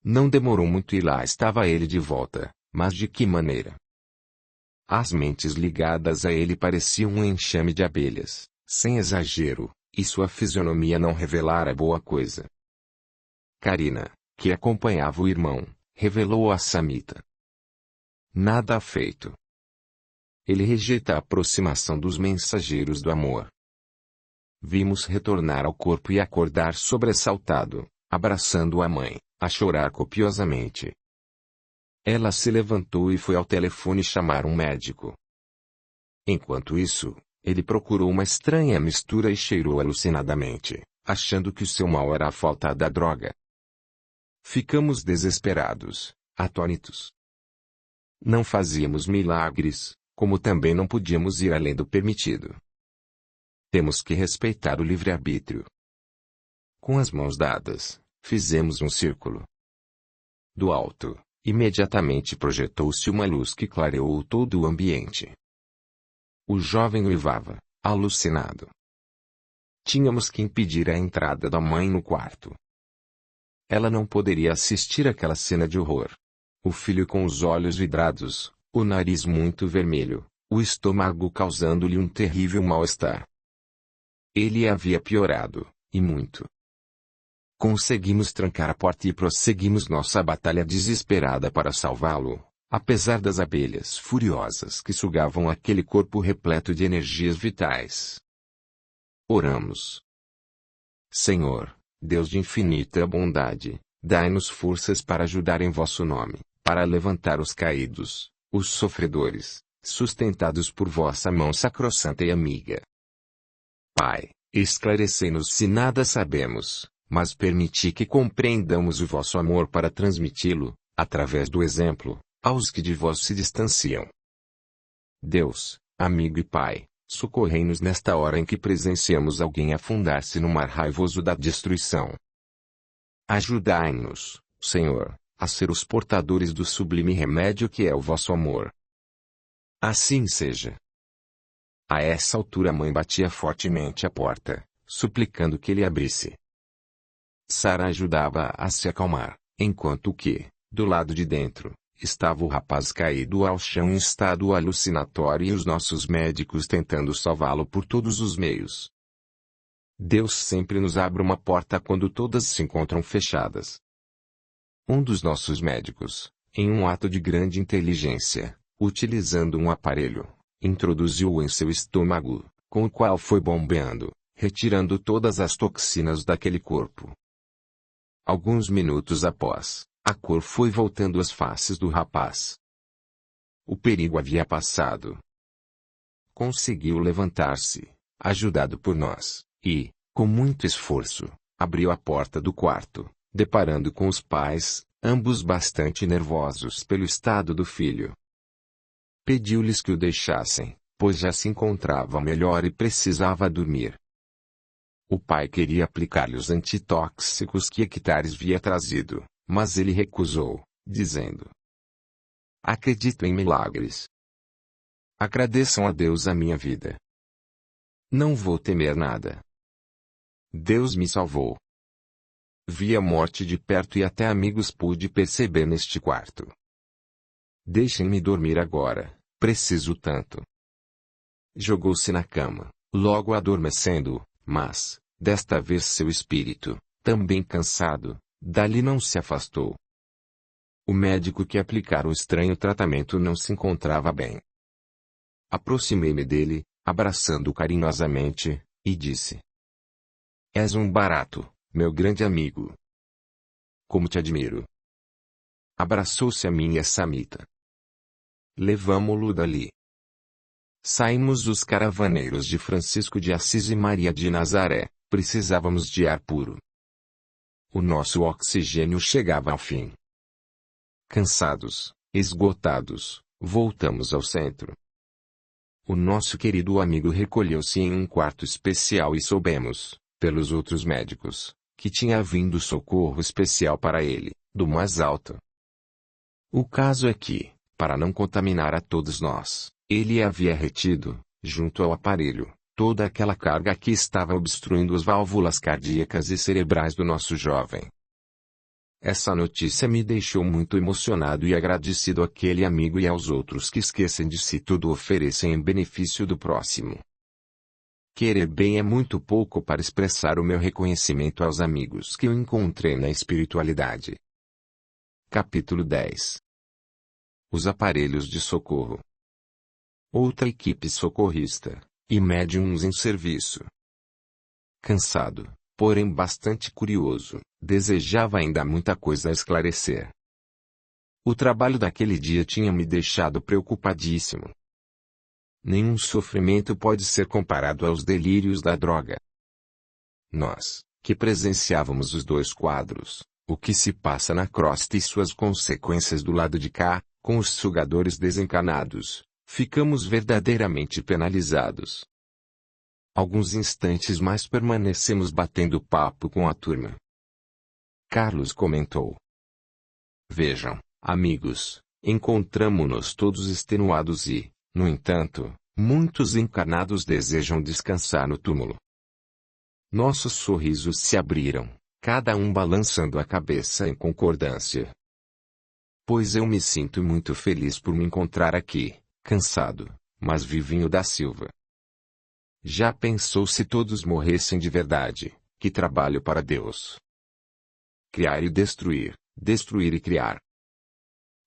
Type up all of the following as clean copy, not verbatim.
Não demorou muito e lá estava ele de volta, mas de que maneira? As mentes ligadas a ele pareciam um enxame de abelhas, sem exagero, e sua fisionomia não revelara boa coisa. Karina, que acompanhava o irmão, revelou a Samita. Nada feito. Ele rejeita a aproximação dos mensageiros do amor. Vimos retornar ao corpo e acordar sobressaltado, abraçando a mãe, a chorar copiosamente. Ela se levantou e foi ao telefone chamar um médico. Enquanto isso, ele procurou uma estranha mistura e cheirou alucinadamente, achando que o seu mal era a falta da droga. Ficamos desesperados, atônitos. Não fazíamos milagres, como também não podíamos ir além do permitido. Temos que respeitar o livre-arbítrio. Com as mãos dadas, fizemos um círculo. Do alto, imediatamente projetou-se uma luz que clareou todo o ambiente. O jovem uivava, alucinado. Tínhamos que impedir a entrada da mãe no quarto. Ela não poderia assistir àquela cena de horror. O filho com os olhos vidrados, o nariz muito vermelho, o estômago causando-lhe um terrível mal-estar. Ele havia piorado, e muito. Conseguimos trancar a porta e prosseguimos nossa batalha desesperada para salvá-lo, apesar das abelhas furiosas que sugavam aquele corpo repleto de energias vitais. Oramos. Senhor, Deus de infinita bondade, dai-nos forças para ajudar em vosso nome, para levantar os caídos, os sofredores, sustentados por vossa mão sacrossanta e amiga. Pai, esclarecei-nos se nada sabemos, mas permiti que compreendamos o vosso amor para transmiti-lo, através do exemplo, aos que de vós se distanciam. Deus, amigo e Pai, socorrei-nos nesta hora em que presenciamos alguém afundar-se no mar raivoso da destruição. Ajudai-nos, Senhor, a ser os portadores do sublime remédio que é o vosso amor. Assim seja. A essa altura a mãe batia fortemente a porta, suplicando que ele abrisse. Sara ajudava a se acalmar, enquanto que, do lado de dentro, estava o rapaz caído ao chão em estado alucinatório e os nossos médicos tentando salvá-lo por todos os meios. Deus sempre nos abre uma porta quando todas se encontram fechadas. Um dos nossos médicos, em um ato de grande inteligência, utilizando um aparelho, introduziu-o em seu estômago, com o qual foi bombeando, retirando todas as toxinas daquele corpo. Alguns minutos após, a cor foi voltando às faces do rapaz. O perigo havia passado. Conseguiu levantar-se, ajudado por nós, e, com muito esforço, abriu a porta do quarto, deparando com os pais, ambos bastante nervosos pelo estado do filho. Pediu-lhes que o deixassem, pois já se encontrava melhor e precisava dormir. O pai queria aplicar-lhe os antitóxicos que Hectares havia trazido, mas ele recusou, dizendo: acredito em milagres. Agradeçam a Deus a minha vida. Não vou temer nada. Deus me salvou. Vi a morte de perto e até amigos pude perceber neste quarto. Deixem-me dormir agora, preciso tanto. Jogou-se na cama, logo adormecendo, mas, desta vez seu espírito, também cansado, dali não se afastou. O médico que aplicara o estranho tratamento não se encontrava bem. Aproximei-me dele, abraçando-o carinhosamente, e disse: és um barato, meu grande amigo. Como te admiro. Abraçou-se a mim e a Samita. Levamo-lo dali. Saímos os caravaneiros de Francisco de Assis e Maria de Nazaré, precisávamos de ar puro. O nosso oxigênio chegava ao fim. Cansados, esgotados, voltamos ao centro. O nosso querido amigo recolheu-se em um quarto especial e soubemos, pelos outros médicos, que tinha vindo socorro especial para ele, do mais alto. O caso é que, para não contaminar a todos nós, ele havia retido, junto ao aparelho, toda aquela carga que estava obstruindo as válvulas cardíacas e cerebrais do nosso jovem. Essa notícia me deixou muito emocionado e agradecido àquele amigo e aos outros que esquecem de si tudo oferecem em benefício do próximo. Querer bem é muito pouco para expressar o meu reconhecimento aos amigos que eu encontrei na espiritualidade. Capítulo 10. Os aparelhos de socorro. Outra equipe socorrista, e médiums em serviço. Cansado, porém bastante curioso, desejava ainda muita coisa a esclarecer. O trabalho daquele dia tinha me deixado preocupadíssimo. Nenhum sofrimento pode ser comparado aos delírios da droga. Nós, que presenciávamos os dois quadros, o que se passa na crosta e suas consequências do lado de cá, com os sugadores desencanados, ficamos verdadeiramente penalizados. Alguns instantes mais permanecemos batendo papo com a turma. Carlos comentou: Vejam, amigos, encontramo-nos todos extenuados e, no entanto, muitos encarnados desejam descansar no túmulo. Nossos sorrisos se abriram, cada um balançando a cabeça em concordância. Pois eu me sinto muito feliz por me encontrar aqui, cansado, mas vivinho da Silva. Já pensou se todos morressem de verdade? Que trabalho para Deus! Criar e destruir, destruir e criar.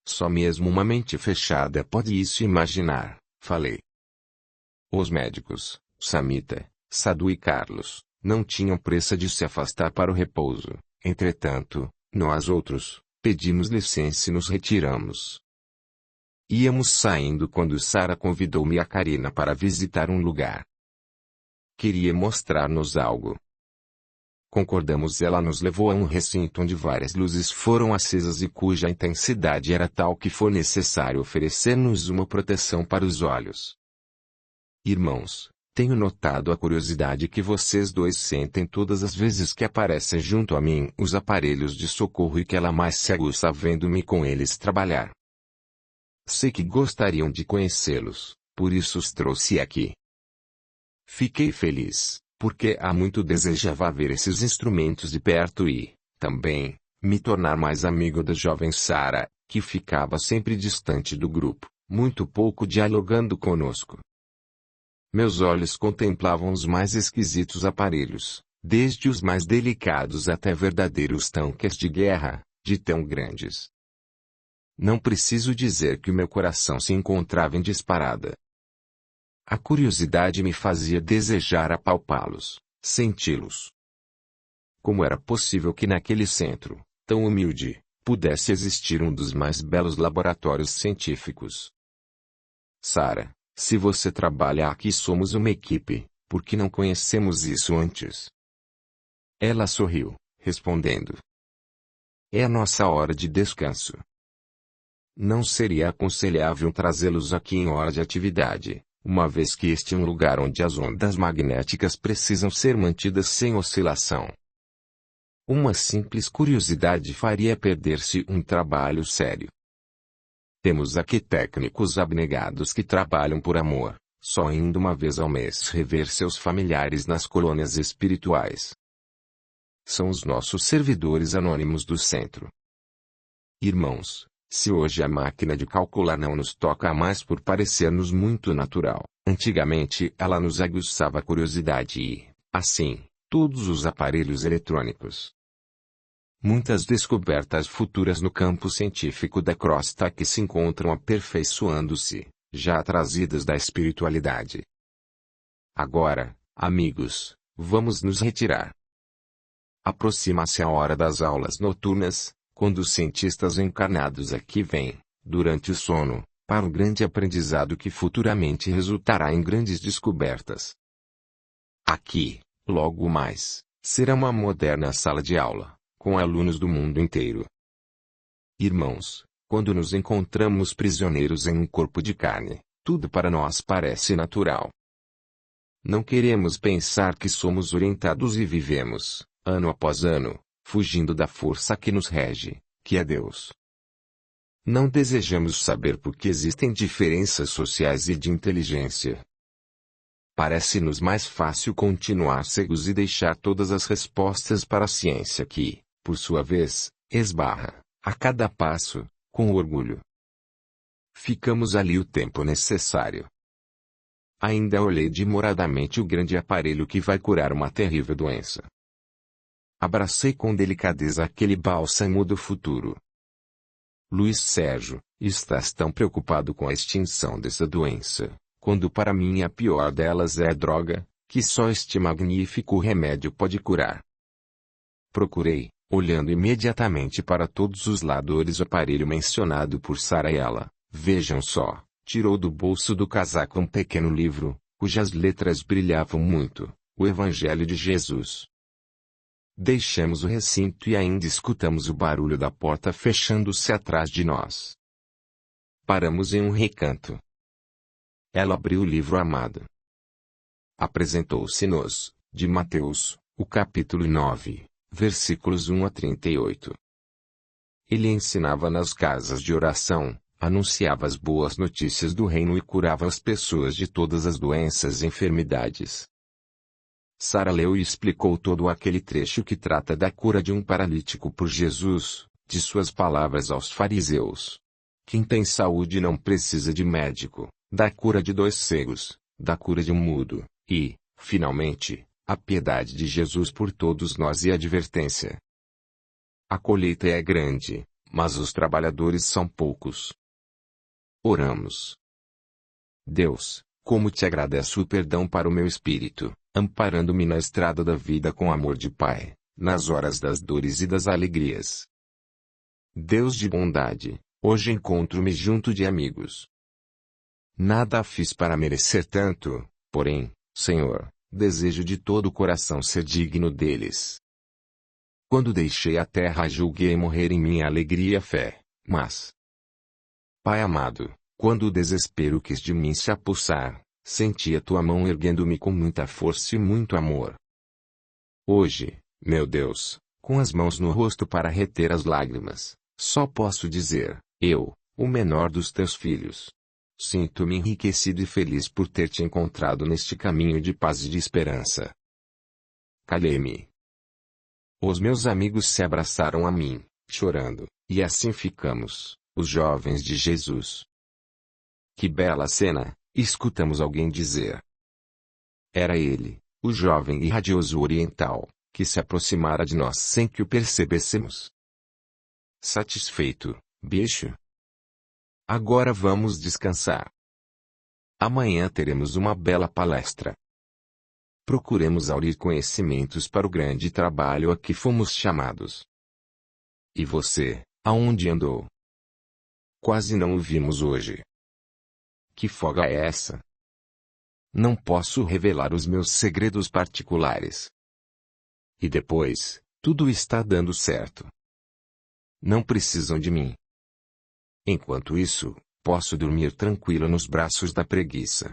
Só mesmo uma mente fechada pode isso imaginar, falei. Os médicos, Samita, Sadhu e Carlos, não tinham pressa de se afastar para o repouso. Entretanto, nós outros, pedimos licença e nos retiramos. Íamos saindo quando Sara convidou-me e a Karina para visitar um lugar. Queria mostrar-nos algo. Concordamos e ela nos levou a um recinto onde várias luzes foram acesas e cuja intensidade era tal que foi necessário oferecer-nos uma proteção para os olhos. Irmãos, tenho notado a curiosidade que vocês dois sentem todas as vezes que aparecem junto a mim os aparelhos de socorro e que ela mais se aguça vendo-me com eles trabalhar. Sei que gostariam de conhecê-los, por isso os trouxe aqui. Fiquei feliz, porque há muito desejava ver esses instrumentos de perto e, também, me tornar mais amigo da jovem Sara, que ficava sempre distante do grupo, muito pouco dialogando conosco. Meus olhos contemplavam os mais esquisitos aparelhos, desde os mais delicados até verdadeiros tanques de guerra, de tão grandes. Não preciso dizer que o meu coração se encontrava em disparada. A curiosidade me fazia desejar apalpá-los, senti-los. Como era possível que naquele centro, tão humilde, pudesse existir um dos mais belos laboratórios científicos? Sara, se você trabalha aqui somos uma equipe, por que não conhecemos isso antes? Ela sorriu, respondendo: É a nossa hora de descanso. Não seria aconselhável trazê-los aqui em hora de atividade, uma vez que este é um lugar onde as ondas magnéticas precisam ser mantidas sem oscilação. Uma simples curiosidade faria perder-se um trabalho sério. Temos aqui técnicos abnegados que trabalham por amor, só indo uma vez ao mês rever seus familiares nas colônias espirituais. São os nossos servidores anônimos do centro. Irmãos, se hoje a máquina de calcular não nos toca mais por parecer-nos muito natural, antigamente ela nos aguçava a curiosidade e, assim, todos os aparelhos eletrônicos. Muitas descobertas futuras no campo científico da crosta que se encontram aperfeiçoando-se, já trazidas da espiritualidade. Agora, amigos, vamos nos retirar. Aproxima-se a hora das aulas noturnas, quando os cientistas encarnados aqui vêm, durante o sono, para um grande aprendizado que futuramente resultará em grandes descobertas. Aqui, logo mais, será uma moderna sala de aula, com alunos do mundo inteiro. Irmãos, quando nos encontramos prisioneiros em um corpo de carne, tudo para nós parece natural. Não queremos pensar que somos orientados e vivemos, ano após ano, fugindo da força que nos rege, que é Deus. Não desejamos saber por que existem diferenças sociais e de inteligência. Parece-nos mais fácil continuar cegos e deixar todas as respostas para a ciência que, por sua vez, esbarra, a cada passo, com orgulho. Ficamos ali o tempo necessário. Ainda olhei demoradamente o grande aparelho que vai curar uma terrível doença. Abracei com delicadeza aquele bálsamo do futuro. Luiz Sérgio, estás tão preocupado com a extinção dessa doença, quando para mim a pior delas é a droga, que só este magnífico remédio pode curar. Procurei, olhando imediatamente para todos os lados o aparelho mencionado por Sara e ela, vejam só, tirou do bolso do casaco um pequeno livro, cujas letras brilhavam muito, o Evangelho de Jesus. Deixamos o recinto e ainda escutamos o barulho da porta fechando-se atrás de nós. Paramos em um recanto. Ela abriu o livro amado. Apresentou-se-nos, de Mateus, o capítulo 9, versículos 1 a 38. Ele ensinava nas casas de oração, anunciava as boas notícias do reino e curava as pessoas de todas as doenças e enfermidades. Sara leu e explicou todo aquele trecho que trata da cura de um paralítico por Jesus, de suas palavras aos fariseus. Quem tem saúde não precisa de médico, da cura de 2 cegos, da cura de um mudo, e, finalmente, a piedade de Jesus por todos nós e a advertência. A colheita é grande, mas os trabalhadores são poucos. Oramos. Deus, como te agradeço o perdão para o meu espírito, amparando-me na estrada da vida com amor de Pai, nas horas das dores e das alegrias. Deus de bondade, hoje encontro-me junto de amigos. Nada fiz para merecer tanto, porém, Senhor, desejo de todo o coração ser digno deles. Quando deixei a terra julguei morrer em minha alegria e fé, mas, Pai amado, quando o desespero quis de mim se apossar, senti a tua mão erguendo-me com muita força e muito amor. Hoje, meu Deus, com as mãos no rosto para reter as lágrimas, só posso dizer, eu, o menor dos teus filhos. Sinto-me enriquecido e feliz por ter te encontrado neste caminho de paz e de esperança. Calei-me. Os meus amigos se abraçaram a mim, chorando, e assim ficamos, os jovens de Jesus. Que bela cena, escutamos alguém dizer. Era ele, o jovem e radioso oriental, que se aproximara de nós sem que o percebêssemos. Satisfeito, bicho? Agora vamos descansar. Amanhã teremos uma bela palestra. Procuremos aurir conhecimentos para o grande trabalho a que fomos chamados. E você, aonde andou? Quase não o vimos hoje. Que folga é essa? Não posso revelar os meus segredos particulares. E depois, tudo está dando certo. Não precisam de mim. Enquanto isso, posso dormir tranquilo nos braços da preguiça.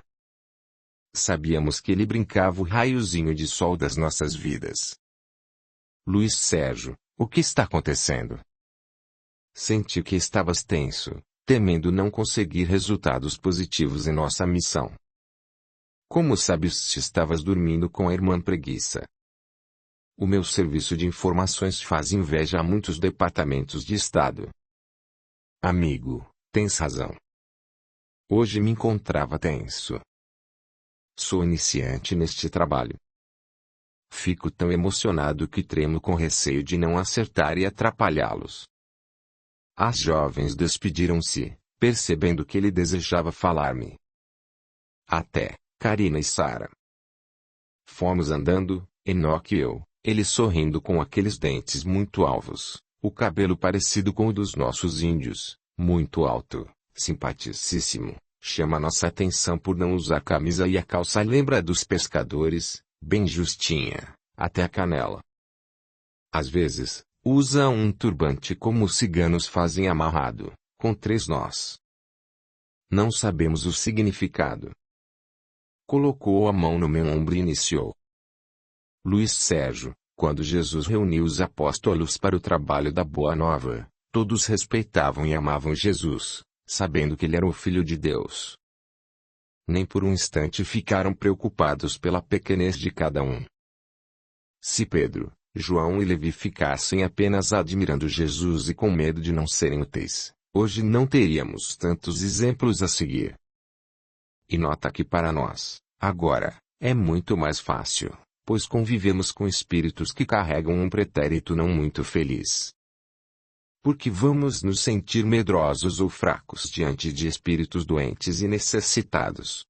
Sabíamos que ele brincava o raiozinho de sol das nossas vidas. Luiz Sérgio, o que está acontecendo? Senti que estavas tenso, temendo não conseguir resultados positivos em nossa missão. Como sabes se estavas dormindo com a irmã preguiça? O meu serviço de informações faz inveja a muitos departamentos de Estado. Amigo, tens razão. Hoje me encontrava tenso. Sou iniciante neste trabalho. Fico tão emocionado que tremo com receio de não acertar e atrapalhá-los. As jovens despediram-se, percebendo que ele desejava falar-me. Até, Karina e Sara. Fomos andando, Enoque e eu, ele sorrindo com aqueles dentes muito alvos, o cabelo parecido com o dos nossos índios, muito alto, simpaticíssimo, chama nossa atenção por não usar camisa e a calça lembra dos pescadores, bem justinha, até a canela. Às vezes, usa um turbante como os ciganos fazem amarrado, com 3 nós. Não sabemos o significado. Colocou a mão no meu ombro e iniciou. Luiz Sérgio, quando Jesus reuniu os apóstolos para o trabalho da Boa Nova, todos respeitavam e amavam Jesus, sabendo que ele era o Filho de Deus. Nem por um instante ficaram preocupados pela pequenez de cada um. Se Pedro, João e Levi ficassem apenas admirando Jesus e com medo de não serem úteis, hoje não teríamos tantos exemplos a seguir. E nota que para nós, agora, é muito mais fácil, pois convivemos com espíritos que carregam um pretérito não muito feliz. Porque vamos nos sentir medrosos ou fracos diante de espíritos doentes e necessitados.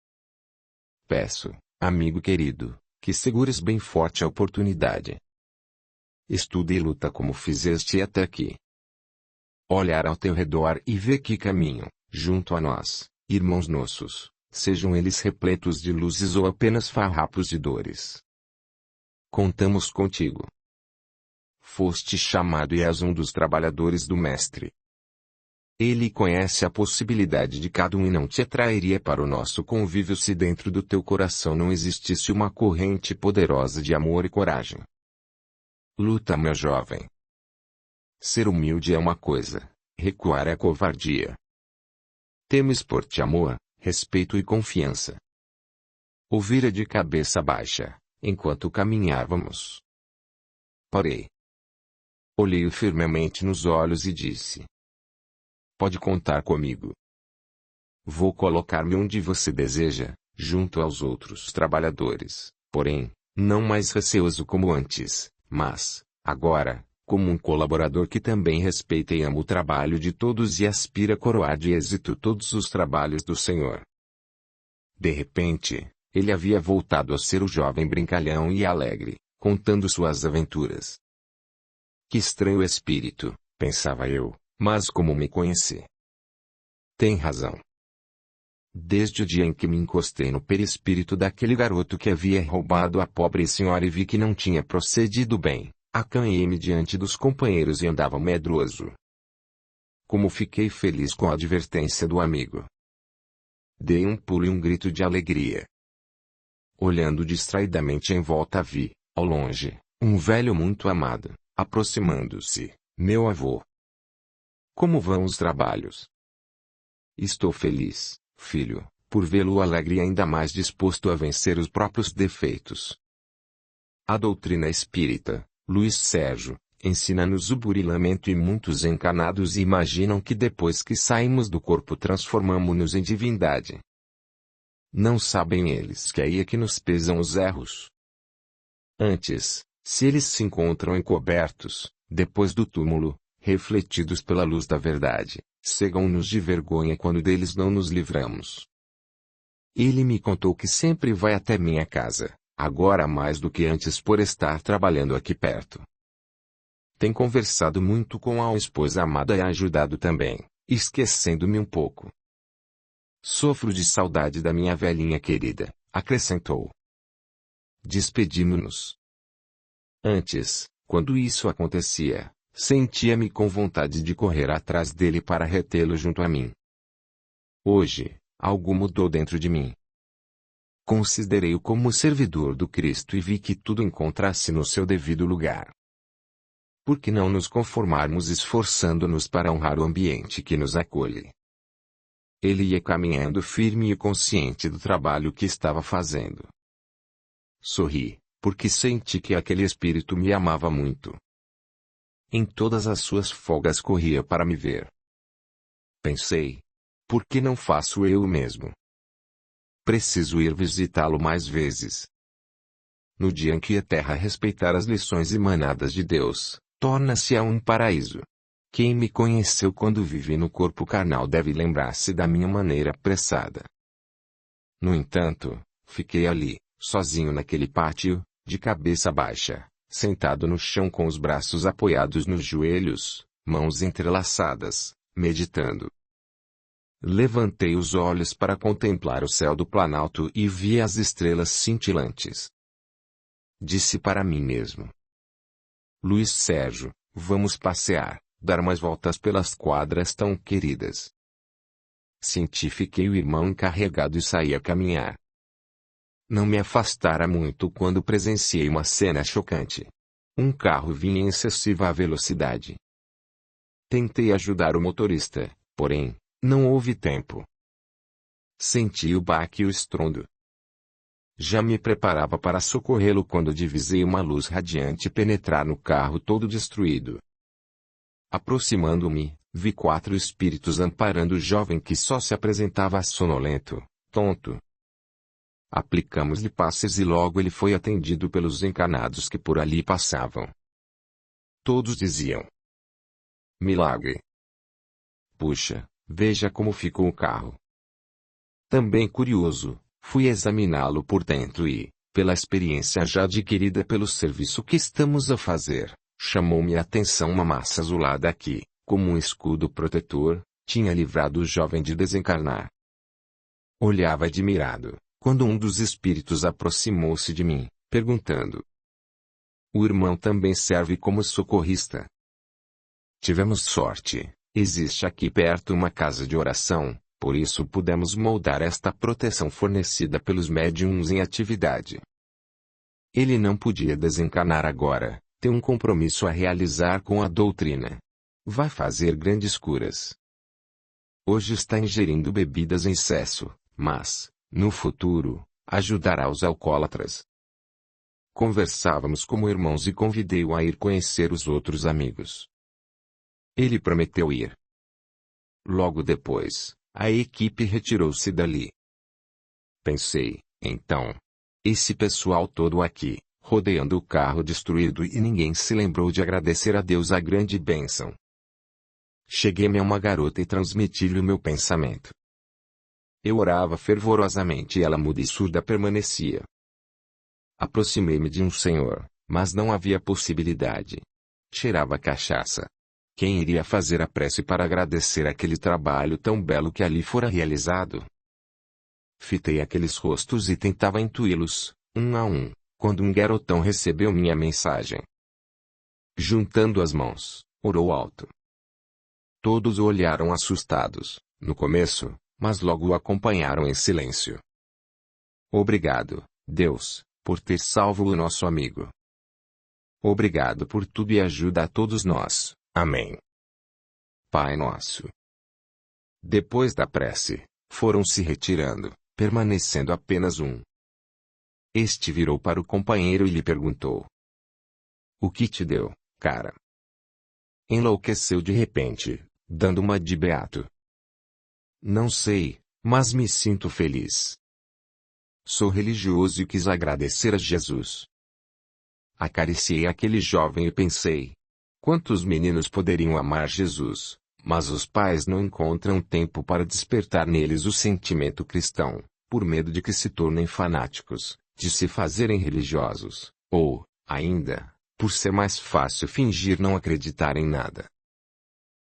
Peço, amigo querido, que segures bem forte a oportunidade. Estuda e luta como fizeste até aqui. Olhar ao teu redor e vê que caminham, junto a nós, irmãos nossos, sejam eles repletos de luzes ou apenas farrapos de dores. Contamos contigo. Foste chamado e és um dos trabalhadores do Mestre. Ele conhece a possibilidade de cada um e não te atrairia para o nosso convívio se dentro do teu coração não existisse uma corrente poderosa de amor e coragem. Luta, meu jovem. Ser humilde é uma coisa, recuar é covardia. Temes por-te amor, respeito e confiança. Ouvira de cabeça baixa, enquanto caminhávamos. Parei. Olhei-o firmemente nos olhos e disse: pode contar comigo. Vou colocar-me onde você deseja, junto aos outros trabalhadores, porém, não mais receoso como antes, mas, agora, como um colaborador que também respeita e ama o trabalho de todos e aspira a coroar de êxito todos os trabalhos do Senhor. De repente, ele havia voltado a ser o jovem brincalhão e alegre, contando suas aventuras. Que estranho espírito, pensava eu, mas como me conheci? Tem razão. Desde o dia em que me encostei no perispírito daquele garoto que havia roubado a pobre senhora e vi que não tinha procedido bem, acanhei-me diante dos companheiros e andava medroso. Como fiquei feliz com a advertência do amigo. Dei um pulo e um grito de alegria. Olhando distraidamente em volta vi, ao longe, um velho muito amado, aproximando-se, meu avô. Como vão os trabalhos? Estou feliz, filho, por vê-lo alegre e ainda mais disposto a vencer os próprios defeitos. A doutrina espírita, Luiz Sérgio, ensina-nos o burilamento e muitos encanados imaginam que depois que saímos do corpo transformamo-nos em divindade. Não sabem eles que aí é que nos pesam os erros. Antes, se eles se encontram encobertos, depois do túmulo, refletidos pela luz da verdade, cegam-nos de vergonha quando deles não nos livramos. Ele me contou que sempre vai até minha casa, agora mais do que antes por estar trabalhando aqui perto. Tem conversado muito com a esposa amada e ajudado também, esquecendo-me um pouco. Sofro de saudade da minha velhinha querida, acrescentou. Despedimos-nos. Antes, quando isso acontecia, sentia-me com vontade de correr atrás dele para retê-lo junto a mim. Hoje, algo mudou dentro de mim. Considerei-o como servidor do Cristo e vi que tudo encontrasse no seu devido lugar. Por que não nos conformarmos esforçando-nos para honrar o ambiente que nos acolhe? Ele ia caminhando firme e consciente do trabalho que estava fazendo. Sorri, porque senti que aquele espírito me amava muito. Em todas as suas folgas corria para me ver. Pensei, por que não faço eu o mesmo? Preciso ir visitá-lo mais vezes. No dia em que a terra respeitar as lições emanadas de Deus, torna-se a um paraíso. Quem me conheceu quando vivi no corpo carnal deve lembrar-se da minha maneira apressada. No entanto, fiquei ali, sozinho naquele pátio, de cabeça baixa, sentado no chão com os braços apoiados nos joelhos, mãos entrelaçadas, meditando. Levantei os olhos para contemplar o céu do Planalto e vi as estrelas cintilantes. Disse para mim mesmo: Luiz Sérgio, vamos passear, dar umas voltas pelas quadras tão queridas. Cientifiquei o irmão encarregado e saí a caminhar. Não me afastara muito quando presenciei uma cena chocante. Um carro vinha em excessiva velocidade. Tentei ajudar o motorista, porém, não houve tempo. Senti o baque e o estrondo. Já me preparava para socorrê-lo quando divisei uma luz radiante penetrar no carro todo destruído. Aproximando-me, vi 4 espíritos amparando o jovem que só se apresentava sonolento, tonto. Aplicamos-lhe passes e logo ele foi atendido pelos encarnados que por ali passavam. Todos diziam: milagre! Puxa, veja como ficou o carro. Também curioso, fui examiná-lo por dentro e, pela experiência já adquirida pelo serviço que estamos a fazer, chamou-me a atenção uma massa azulada que, como um escudo protetor, tinha livrado o jovem de desencarnar. Olhava admirado, quando um dos espíritos aproximou-se de mim, perguntando: o irmão também serve como socorrista? Tivemos sorte, existe aqui perto uma casa de oração, por isso pudemos moldar esta proteção fornecida pelos médiuns em atividade. Ele não podia desencarnar agora, tem um compromisso a realizar com a doutrina. Vai fazer grandes curas. Hoje está ingerindo bebidas em excesso, mas, no futuro, ajudará os alcoólatras. Conversávamos como irmãos e convidei-o a ir conhecer os outros amigos. Ele prometeu ir. Logo depois, a equipe retirou-se dali. Pensei, então, esse pessoal todo aqui, rodeando o carro destruído e ninguém se lembrou de agradecer a Deus a grande bênção. Cheguei-me a uma garota e transmiti-lhe o meu pensamento. Eu orava fervorosamente e ela muda e surda permanecia. Aproximei-me de um senhor, mas não havia possibilidade. Cheirava cachaça. Quem iria fazer a prece para agradecer aquele trabalho tão belo que ali fora realizado? Fitei aqueles rostos e tentava intuí-los, um a um, quando um garotão recebeu minha mensagem. Juntando as mãos, orou alto. Todos o olharam assustados, no começo, mas logo o acompanharam em silêncio. Obrigado, Deus, por ter salvo o nosso amigo. Obrigado por tudo e ajuda a todos nós. Amém. Pai nosso. Depois da prece, foram se retirando, permanecendo apenas um. Este virou para o companheiro e lhe perguntou: o que te deu, cara? Enlouqueceu de repente, dando uma de beato. Não sei, mas me sinto feliz. Sou religioso e quis agradecer a Jesus. Acariciei aquele jovem e pensei: quantos meninos poderiam amar Jesus, mas os pais não encontram tempo para despertar neles o sentimento cristão, por medo de que se tornem fanáticos, de se fazerem religiosos, ou, ainda, por ser mais fácil fingir não acreditar em nada.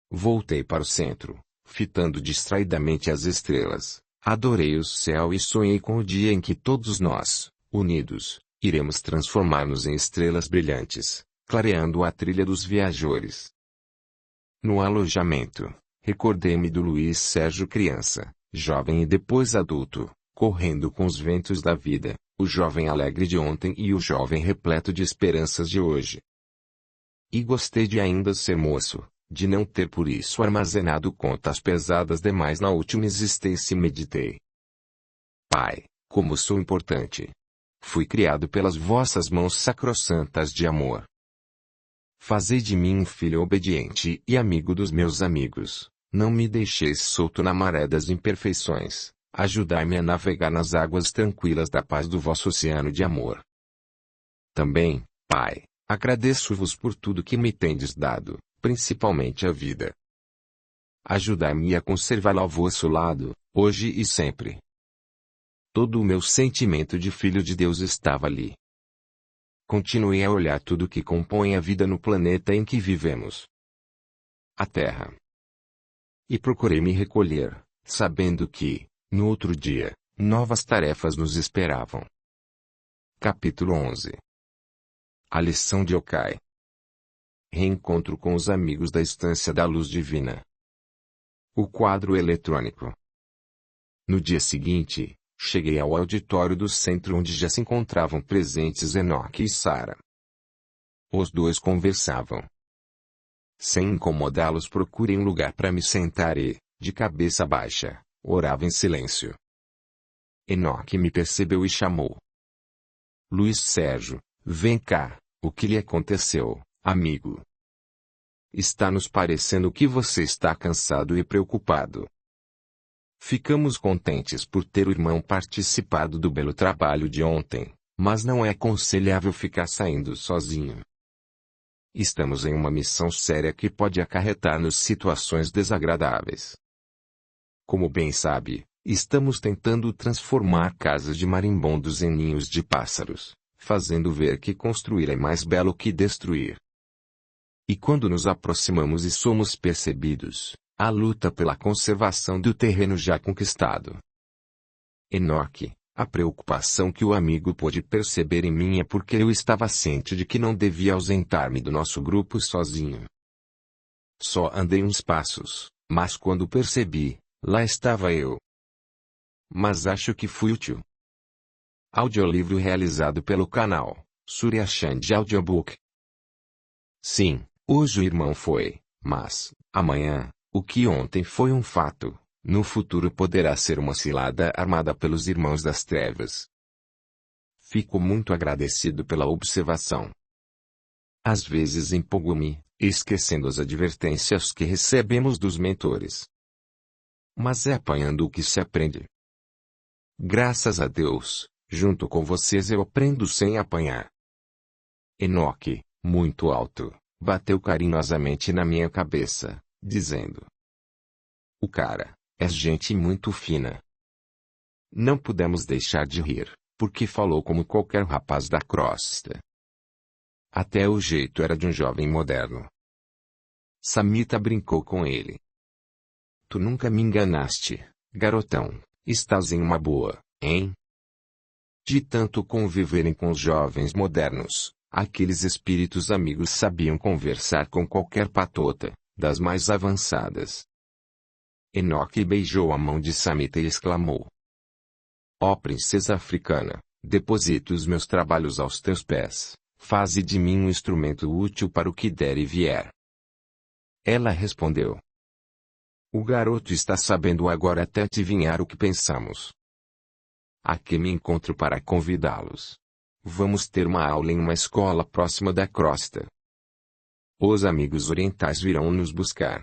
Voltei para o centro, fitando distraidamente as estrelas, adorei o céu e sonhei com o dia em que todos nós, unidos, iremos transformar-nos em estrelas brilhantes, clareando a trilha dos viajores. No alojamento, recordei-me do Luiz Sérgio criança, jovem e depois adulto, correndo com os ventos da vida, o jovem alegre de ontem e o jovem repleto de esperanças de hoje. E gostei de ainda ser moço, de não ter por isso armazenado contas pesadas demais na última existência e meditei. Pai, como sou importante! Fui criado pelas vossas mãos sacrossantas de amor. Fazei de mim um filho obediente e amigo dos meus amigos, não me deixeis solto na maré das imperfeições, ajudai-me a navegar nas águas tranquilas da paz do vosso oceano de amor. Também, Pai, agradeço-vos por tudo que me tendes dado, principalmente a vida. Ajudai-me a conservá-la ao vosso lado, hoje e sempre. Todo o meu sentimento de filho de Deus estava ali. Continuei a olhar tudo que compõe a vida no planeta em que vivemos. A Terra. E procurei me recolher, sabendo que, no outro dia, novas tarefas nos esperavam. Capítulo 11. A lição de Okai. Reencontro com os amigos da Estância da Luz Divina. O quadro eletrônico. No dia seguinte, cheguei ao auditório do centro onde já se encontravam presentes Enoque e Sara. Os dois conversavam. Sem incomodá-los, procurei um lugar para me sentar e, de cabeça baixa, orava em silêncio. Enoque me percebeu e chamou. Luiz Sérgio, vem cá, o que lhe aconteceu, amigo? Está nos parecendo que você está cansado e preocupado. Ficamos contentes por ter o irmão participado do belo trabalho de ontem, mas não é aconselhável ficar saindo sozinho. Estamos em uma missão séria que pode acarretar-nos situações desagradáveis. Como bem sabe, estamos tentando transformar casas de marimbondos em ninhos de pássaros, fazendo ver que construir é mais belo que destruir. E quando nos aproximamos e somos percebidos, a luta pela conservação do terreno já conquistado. Enoque, a preocupação que o amigo pôde perceber em mim é porque eu estava ciente de que não devia ausentar-me do nosso grupo sozinho. Só andei uns passos, mas quando percebi, lá estava eu. Mas acho que fui útil. Audiolivro realizado pelo canal Surya Chand Audiobook. Sim, hoje o irmão foi, mas, amanhã, o que ontem foi um fato, no futuro poderá ser uma cilada armada pelos irmãos das trevas. Fico muito agradecido pela observação. Às vezes empolgo-me, esquecendo as advertências que recebemos dos mentores. Mas é apanhando o que se aprende. Graças a Deus, junto com vocês eu aprendo sem apanhar. Enoque, muito alto, bateu carinhosamente na minha cabeça, dizendo: o cara, é gente muito fina. Não pudemos deixar de rir, porque falou como qualquer rapaz da crosta. Até o jeito era de um jovem moderno. Samita brincou com ele. Tu nunca me enganaste, garotão, estás em uma boa, hein? De tanto conviverem com os jovens modernos, aqueles espíritos amigos sabiam conversar com qualquer patota, das mais avançadas. Enoque beijou a mão de Samita e exclamou: ó princesa africana, deposito os meus trabalhos aos teus pés, faze de mim um instrumento útil para o que der e vier. Ela respondeu: o garoto está sabendo agora até adivinhar o que pensamos. Aqui me encontro para convidá-los. Vamos ter uma aula em uma escola próxima da crosta. Os amigos orientais virão nos buscar.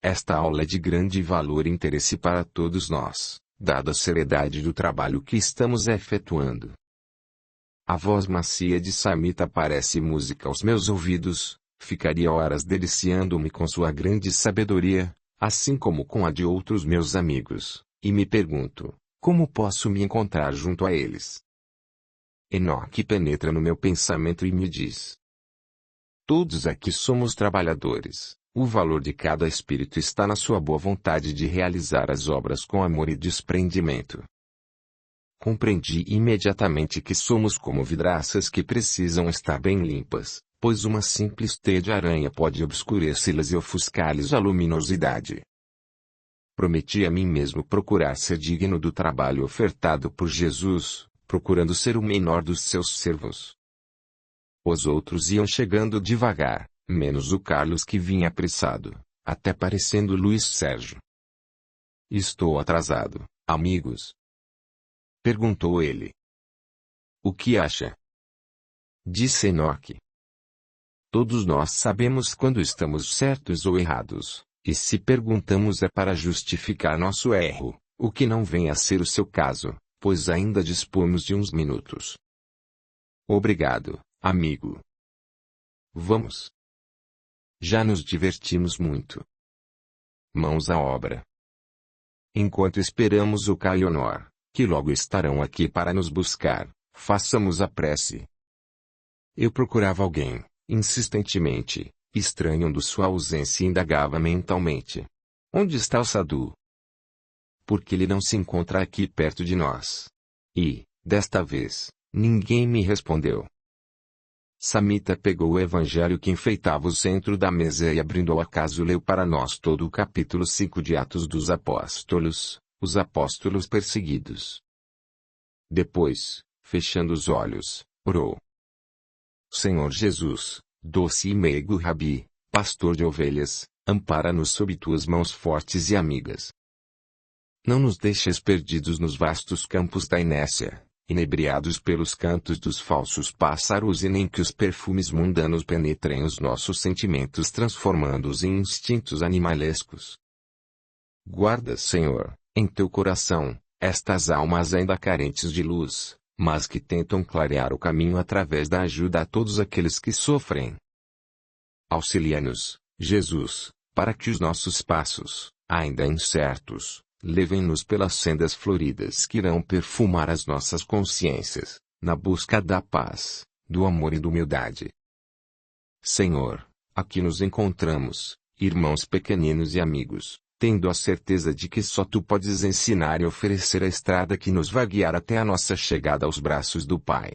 Esta aula é de grande valor e interesse para todos nós, dada a seriedade do trabalho que estamos efetuando. A voz macia de Samita parece música aos meus ouvidos, ficaria horas deliciando-me com sua grande sabedoria, assim como com a de outros meus amigos, e me pergunto, como posso me encontrar junto a eles? Enoque penetra no meu pensamento e me diz: todos aqui somos trabalhadores, o valor de cada espírito está na sua boa vontade de realizar as obras com amor e desprendimento. Compreendi imediatamente que somos como vidraças que precisam estar bem limpas, pois uma simples teia de aranha pode obscurecê-las e ofuscar-lhes a luminosidade. Prometi a mim mesmo procurar ser digno do trabalho ofertado por Jesus, procurando ser o menor dos seus servos. Os outros iam chegando devagar, menos o Carlos que vinha apressado, até parecendo Luiz Sérgio. Estou atrasado, amigos? Perguntou ele. O que acha? Disse Enoque. Todos nós sabemos quando estamos certos ou errados, e se perguntamos é para justificar nosso erro, o que não vem a ser o seu caso, pois ainda dispomos de uns minutos. Obrigado, amigo. Vamos. Já nos divertimos muito. Mãos à obra. Enquanto esperamos o Caio e Honor, que logo estarão aqui para nos buscar, façamos a prece. Eu procurava alguém, insistentemente, estranhando sua ausência e indagava mentalmente. Onde está o Sadhu? Por que ele não se encontra aqui perto de nós? E, desta vez, ninguém me respondeu. Samita pegou o evangelho que enfeitava o centro da mesa e abrindo ao acaso leu para nós todo o capítulo 5 de Atos dos Apóstolos, os apóstolos perseguidos. Depois, fechando os olhos, orou. Senhor Jesus, doce e meigo Rabi, pastor de ovelhas, ampara-nos sob tuas mãos fortes e amigas. Não nos deixes perdidos nos vastos campos da inércia, inebriados pelos cantos dos falsos pássaros e nem que os perfumes mundanos penetrem os nossos sentimentos transformando-os em instintos animalescos. Guarda, Senhor, em teu coração, estas almas ainda carentes de luz, mas que tentam clarear o caminho através da ajuda a todos aqueles que sofrem. Auxilia-nos, Jesus, para que os nossos passos, ainda incertos, levem-nos pelas sendas floridas que irão perfumar as nossas consciências, na busca da paz, do amor e da humildade. Senhor, aqui nos encontramos, irmãos pequeninos e amigos, tendo a certeza de que só Tu podes ensinar e oferecer a estrada que nos vai guiar até a nossa chegada aos braços do Pai.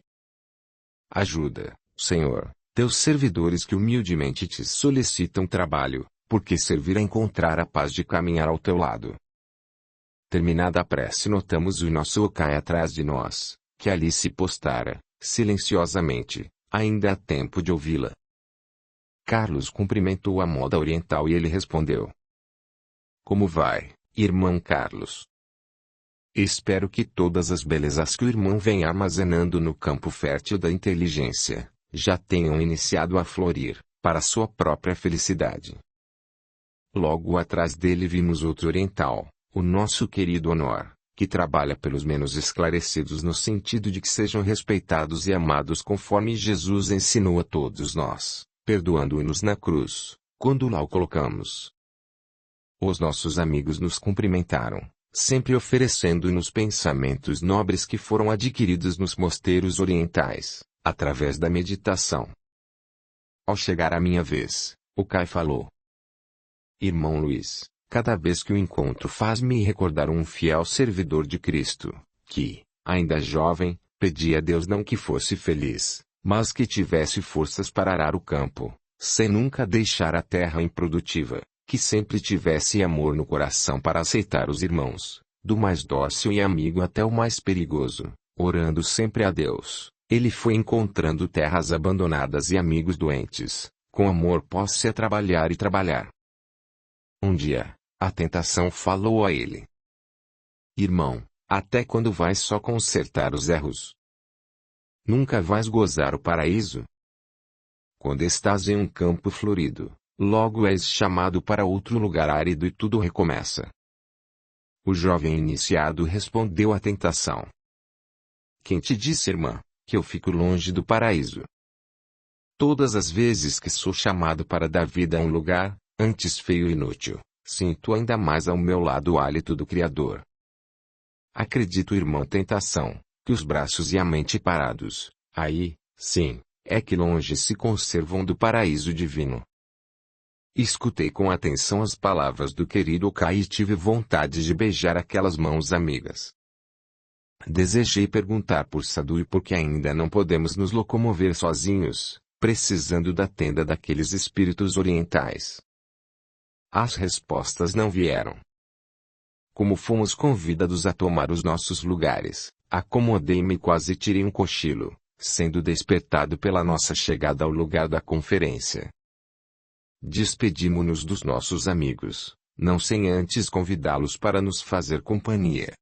Ajuda, Senhor, Teus servidores que humildemente Te solicitam trabalho, porque servir a encontrar a paz de caminhar ao Teu lado. Terminada a prece, notamos o nosso Okai atrás de nós, que ali se postara, silenciosamente, ainda há tempo de ouvi-la. Carlos cumprimentou a moda oriental e ele respondeu: Como vai, irmão Carlos? Espero que todas as belezas que o irmão vem armazenando no campo fértil da inteligência, já tenham iniciado a florir, para sua própria felicidade. Logo atrás dele vimos outro oriental, o nosso querido Honor, que trabalha pelos menos esclarecidos no sentido de que sejam respeitados e amados conforme Jesus ensinou a todos nós, perdoando-nos na cruz, quando lá o colocamos. Os nossos amigos nos cumprimentaram, sempre oferecendo-nos pensamentos nobres que foram adquiridos nos mosteiros orientais, através da meditação. Ao chegar a minha vez, o Kai falou: Irmão Luiz, cada vez que o encontro faz-me recordar um fiel servidor de Cristo, que, ainda jovem, pedia a Deus não que fosse feliz, mas que tivesse forças para arar o campo, sem nunca deixar a terra improdutiva, que sempre tivesse amor no coração para aceitar os irmãos, do mais dócil e amigo até o mais perigoso, orando sempre a Deus. Ele foi encontrando terras abandonadas e amigos doentes, com amor pôs-se a trabalhar e trabalhar. Um dia, a tentação falou a ele: Irmão, até quando vais só consertar os erros? Nunca vais gozar o paraíso? Quando estás em um campo florido, logo és chamado para outro lugar árido e tudo recomeça. O jovem iniciado respondeu à tentação: Quem te disse, irmã, que eu fico longe do paraíso? Todas as vezes que sou chamado para dar vida a um lugar, antes feio e inútil, sinto ainda mais ao meu lado o hálito do Criador. Acredito, irmã tentação, que os braços e a mente parados, aí, sim, é que longe se conservam do paraíso divino. Escutei com atenção as palavras do querido Kai e tive vontade de beijar aquelas mãos amigas. Desejei perguntar por Sadhu e por que ainda não podemos nos locomover sozinhos, precisando da tenda daqueles espíritos orientais. As respostas não vieram. Como fomos convidados a tomar os nossos lugares, acomodei-me e quase tirei um cochilo, sendo despertado pela nossa chegada ao lugar da conferência. Despedimo-nos dos nossos amigos, não sem antes convidá-los para nos fazer companhia.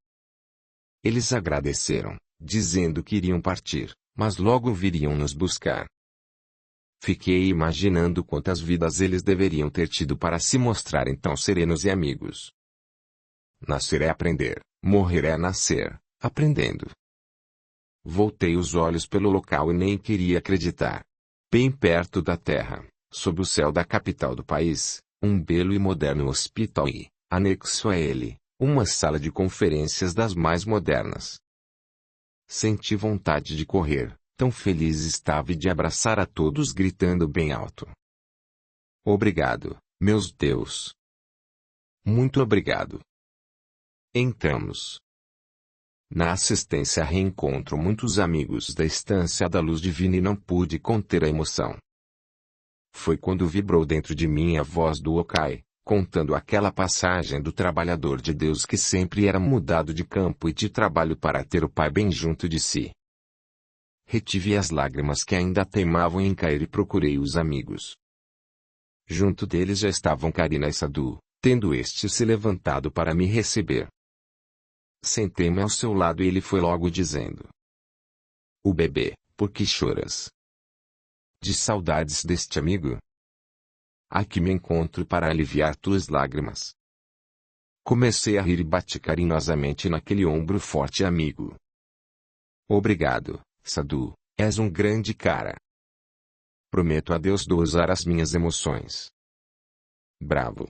Eles agradeceram, dizendo que iriam partir, mas logo viriam nos buscar. Fiquei imaginando quantas vidas eles deveriam ter tido para se mostrarem tão serenos e amigos. Nascer é aprender, morrer é nascer, aprendendo. Voltei os olhos pelo local e nem queria acreditar. Bem perto da terra, sob o céu da capital do país, um belo e moderno hospital e, anexo a ele, uma sala de conferências das mais modernas. Senti vontade de correr, tão feliz estava e de abraçar a todos gritando bem alto: Obrigado, meus Deus! Muito obrigado! Entramos. Na assistência reencontro muitos amigos da Estância da Luz Divina e não pude conter a emoção. Foi quando vibrou dentro de mim a voz do Okai, contando aquela passagem do trabalhador de Deus que sempre era mudado de campo e de trabalho para ter o Pai bem junto de si. Retive as lágrimas que ainda teimavam em cair e procurei os amigos. Junto deles já estavam Karina e Sadhu, tendo este se levantado para me receber. Sentei-me ao seu lado e ele foi logo dizendo: O bebê, por que choras? De saudades deste amigo? Aqui me encontro para aliviar tuas lágrimas. Comecei a rir e bati carinhosamente naquele ombro forte amigo. Obrigado, Sadhu, és um grande cara. Prometo a Deus dosar as minhas emoções. Bravo.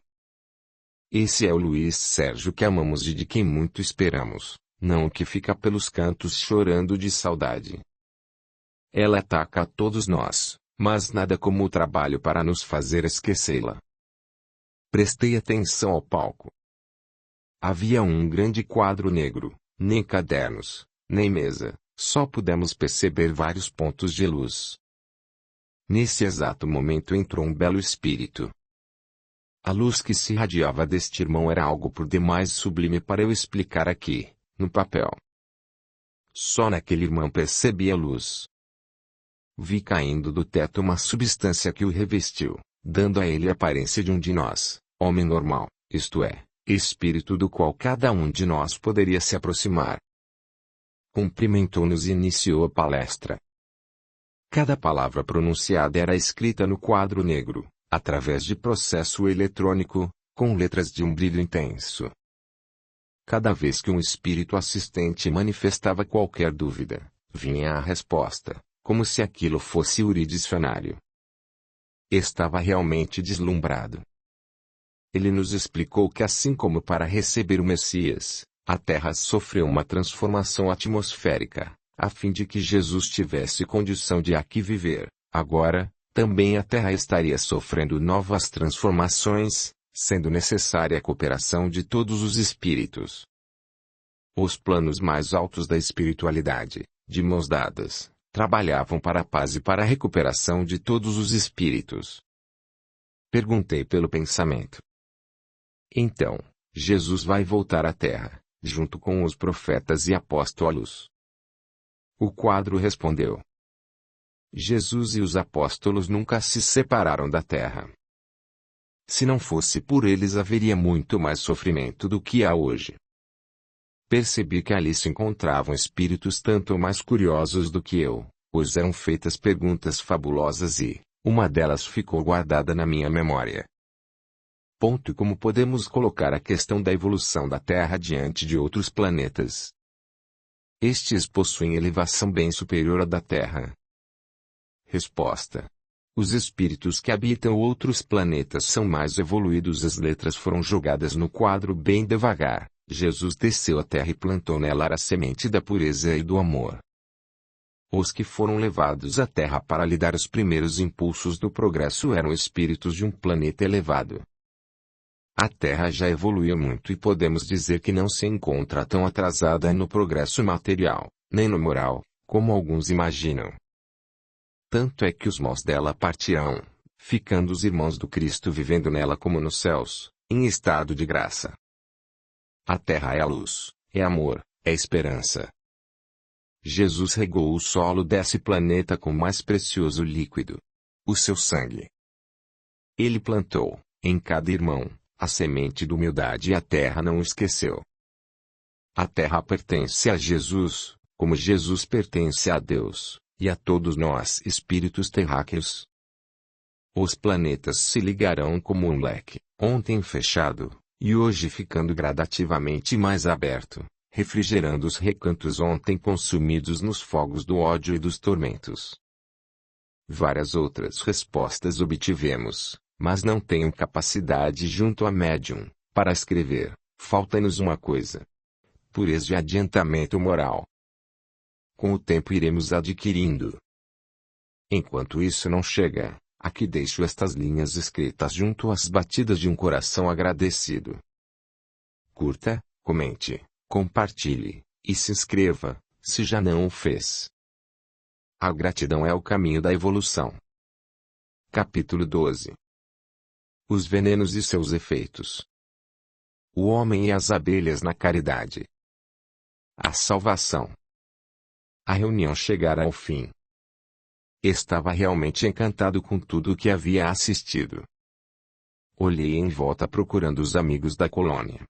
Esse é o Luiz Sérgio que amamos e de quem muito esperamos, não o que fica pelos cantos chorando de saudade. Ela ataca a todos nós, mas nada como o trabalho para nos fazer esquecê-la. Prestei atenção ao palco. Havia um grande quadro negro, nem cadernos, nem mesa, só pudemos perceber vários pontos de luz. Nesse exato momento entrou um belo espírito. A luz que se irradiava deste irmão era algo por demais sublime para eu explicar aqui, no papel. Só naquele irmão percebi a luz. Vi caindo do teto uma substância que o revestiu, dando a ele a aparência de um de nós, homem normal, isto é, espírito do qual cada um de nós poderia se aproximar. Cumprimentou-nos e iniciou a palestra. Cada palavra pronunciada era escrita no quadro negro, através de processo eletrônico, com letras de um brilho intenso. Cada vez que um espírito assistente manifestava qualquer dúvida, vinha a resposta, como se aquilo fosse uridicionário. Estava realmente deslumbrado. Ele nos explicou que assim como para receber o Messias, a Terra sofreu uma transformação atmosférica, a fim de que Jesus tivesse condição de aqui viver, agora, também a Terra estaria sofrendo novas transformações, sendo necessária a cooperação de todos os espíritos. Os planos mais altos da espiritualidade, de mãos dadas, trabalhavam para a paz e para a recuperação de todos os espíritos. Perguntei pelo pensamento. Então, Jesus vai voltar à Terra, junto com os profetas e apóstolos. O quadro respondeu. Jesus e os apóstolos nunca se separaram da Terra. Se não fosse por eles haveria muito mais sofrimento do que há hoje. Percebi que ali se encontravam espíritos tanto mais curiosos do que eu, pois eram feitas perguntas fabulosas e, uma delas ficou guardada na minha memória. Ponto. E como podemos colocar a questão da evolução da Terra diante de outros planetas? Estes possuem elevação bem superior à da Terra. Resposta. Os espíritos que habitam outros planetas são mais evoluídos. As letras foram jogadas no quadro bem devagar. Jesus desceu à Terra e plantou nela a semente da pureza e do amor. Os que foram levados à Terra para lhe dar os primeiros impulsos do progresso eram espíritos de um planeta elevado. A Terra já evoluiu muito e podemos dizer que não se encontra tão atrasada no progresso material, nem no moral, como alguns imaginam. Tanto é que os maus dela partirão, ficando os irmãos do Cristo vivendo nela como nos céus, em estado de graça. A Terra é a luz, é amor, é esperança. Jesus regou o solo desse planeta com o mais precioso líquido, o seu sangue. Ele plantou, em cada irmão, a semente da humildade e a Terra não o esqueceu. A Terra pertence a Jesus, como Jesus pertence a Deus, e a todos nós espíritos terráqueos. Os planetas se ligarão como um leque, ontem fechado, e hoje ficando gradativamente mais aberto, refrigerando os recantos ontem consumidos nos fogos do ódio e dos tormentos. Várias outras respostas obtivemos, mas não tenho capacidade junto a médium, para escrever. Falta-nos uma coisa. Pureza de adiantamento moral. Com o tempo iremos adquirindo. Enquanto isso não chega, aqui deixo estas linhas escritas junto às batidas de um coração agradecido. Curta, comente, compartilhe, e se inscreva, se já não o fez. A gratidão é o caminho da evolução. Capítulo 12. Os venenos e seus efeitos. O homem e as abelhas na caridade. A salvação. A reunião chegara ao fim. Estava realmente encantado com tudo o que havia assistido. Olhei em volta procurando os amigos da colônia.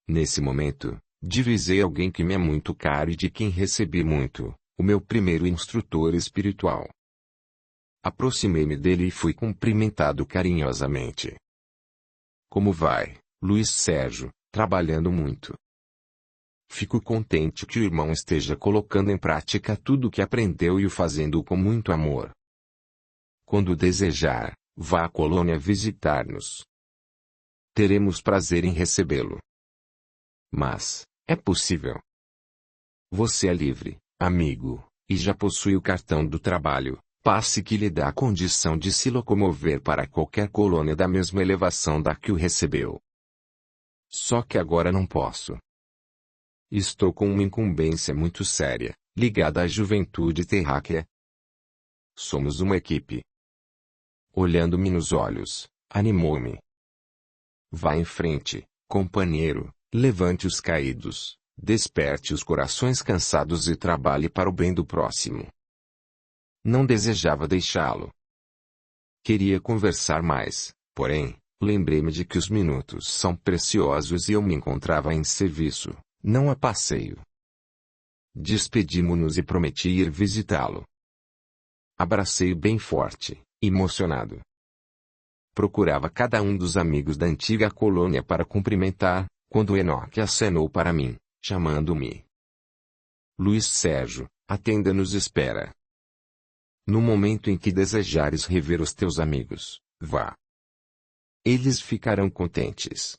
Nesse momento, divisei alguém que me é muito caro e de quem recebi muito, o meu primeiro instrutor espiritual. Aproximei-me dele e fui cumprimentado carinhosamente. Como vai, Luiz Sérgio? Trabalhando muito. Fico contente que o irmão esteja colocando em prática tudo o que aprendeu e o fazendo com muito amor. Quando desejar, vá à colônia visitar-nos. Teremos prazer em recebê-lo. Mas, é possível. Você é livre, amigo, e já possui o cartão do trabalho, passe que lhe dá a condição de se locomover para qualquer colônia da mesma elevação da que o recebeu. Só que agora não posso. Estou com uma incumbência muito séria, ligada à juventude terráquea. Somos uma equipe. Olhando-me nos olhos, animou-me. Vá em frente, companheiro, levante os caídos, desperte os corações cansados e trabalhe para o bem do próximo. Não desejava deixá-lo. Queria conversar mais, porém, lembrei-me de que os minutos são preciosos e eu me encontrava em serviço, não a passeio. Despedimo-nos e prometi ir visitá-lo. Abracei-o bem forte, emocionado. Procurava cada um dos amigos da antiga colônia para cumprimentar, quando Enoque acenou para mim, chamando-me. Luiz Sérgio, a tenda nos espera. No momento em que desejares rever os teus amigos, vá. Eles ficarão contentes.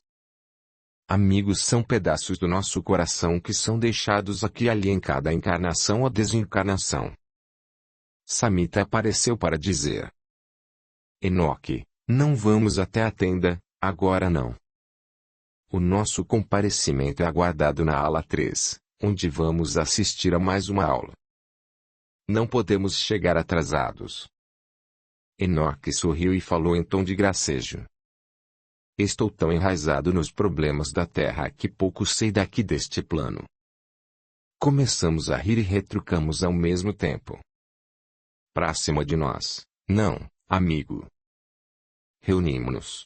Amigos são pedaços do nosso coração que são deixados aqui e ali em cada encarnação ou desencarnação. Samita apareceu para dizer: Enoque, não vamos até a tenda, agora não. O nosso comparecimento é aguardado na ala 3, onde vamos assistir a mais uma aula. Não podemos chegar atrasados. Enoque sorriu e falou em tom de gracejo. Estou tão enraizado nos problemas da Terra que pouco sei daqui deste plano. Começamos a rir e retrucamos ao mesmo tempo. Pra cima de nós, não, amigo. Reunimos-nos.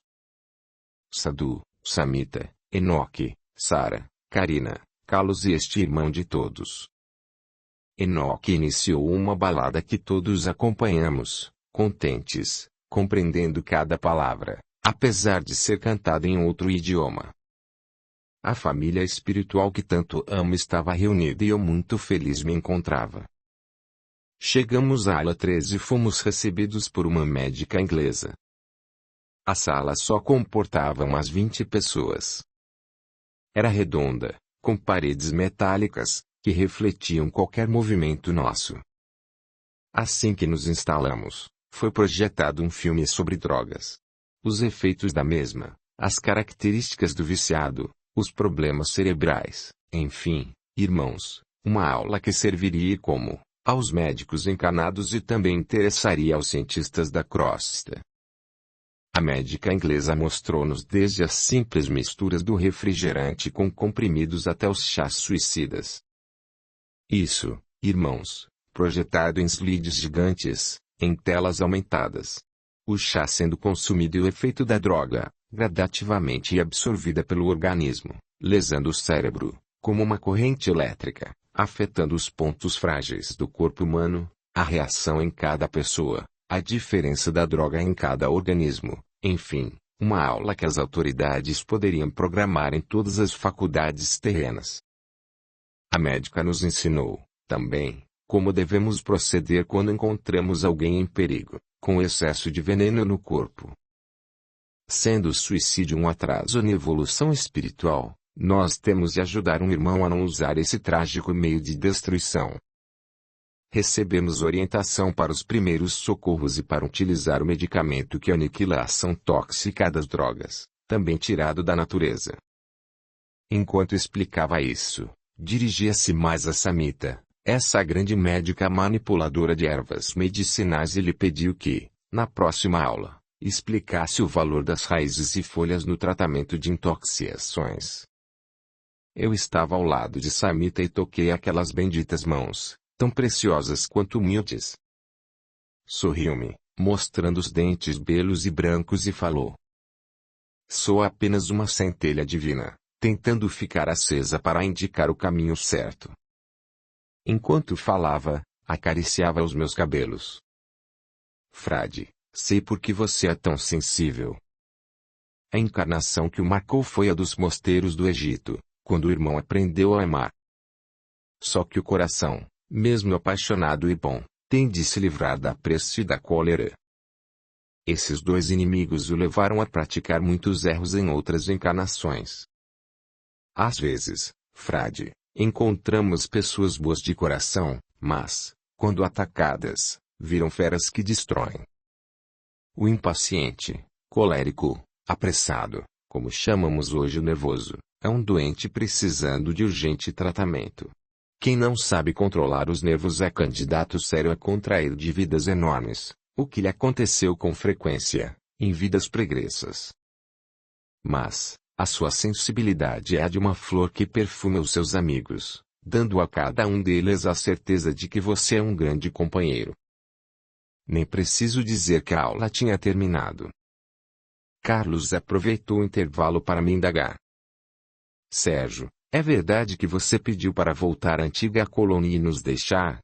Sadhu, Samita, Enoque, Sara, Karina, Carlos e este irmão de todos. Enoque iniciou uma balada que todos acompanhamos, contentes, compreendendo cada palavra, apesar de ser cantada em outro idioma. A família espiritual que tanto amo estava reunida e eu muito feliz me encontrava. Chegamos à ala 13 e fomos recebidos por uma médica inglesa. A sala só comportava umas 20 pessoas. Era redonda, com paredes metálicas, que refletiam qualquer movimento nosso. Assim que nos instalamos, foi projetado um filme sobre drogas. Os efeitos da mesma, as características do viciado, os problemas cerebrais, enfim, irmãos, uma aula que serviria como, aos médicos encarnados e também interessaria aos cientistas da crosta. A médica inglesa mostrou-nos desde as simples misturas do refrigerante com comprimidos até os chás suicidas. Isso, irmãos, projetado em slides gigantes, em telas aumentadas. O chá sendo consumido e o efeito da droga, gradativamente absorvida pelo organismo, lesando o cérebro, como uma corrente elétrica, afetando os pontos frágeis do corpo humano, a reação em cada pessoa, a diferença da droga em cada organismo, enfim, uma aula que as autoridades poderiam programar em todas as faculdades terrenas. A médica nos ensinou, também, como devemos proceder quando encontramos alguém em perigo, com excesso de veneno no corpo. Sendo o suicídio um atraso na evolução espiritual, nós temos de ajudar um irmão a não usar esse trágico meio de destruição. Recebemos orientação para os primeiros socorros e para utilizar o medicamento que aniquila a ação tóxica das drogas, também tirado da natureza. Enquanto explicava isso, dirigia-se mais a Samita, essa grande médica manipuladora de ervas medicinais, e lhe pediu que, na próxima aula, explicasse o valor das raízes e folhas no tratamento de intoxicações. Eu estava ao lado de Samita e toquei aquelas benditas mãos, tão preciosas quanto humildes. Sorriu-me, mostrando os dentes belos e brancos, e falou: Sou apenas uma centelha divina, tentando ficar acesa para indicar o caminho certo. Enquanto falava, acariciava os meus cabelos. Frade, sei por que você é tão sensível. A encarnação que o marcou foi a dos mosteiros do Egito, quando o irmão aprendeu a amar. Só que o coração, mesmo apaixonado e bom, tem de se livrar da pressa e da cólera. Esses dois inimigos o levaram a praticar muitos erros em outras encarnações. Às vezes, frade, encontramos pessoas boas de coração, mas, quando atacadas, viram feras que destroem. O impaciente, colérico, apressado, como chamamos hoje o nervoso, é um doente precisando de urgente tratamento. Quem não sabe controlar os nervos é candidato sério a contrair dívidas enormes, o que lhe aconteceu com frequência, em vidas pregressas. Mas, a sua sensibilidade é a de uma flor que perfuma os seus amigos, dando a cada um deles a certeza de que você é um grande companheiro. Nem preciso dizer que a aula tinha terminado. Carlos aproveitou o intervalo para me indagar. Sérgio, é verdade que você pediu para voltar à antiga colônia e nos deixar?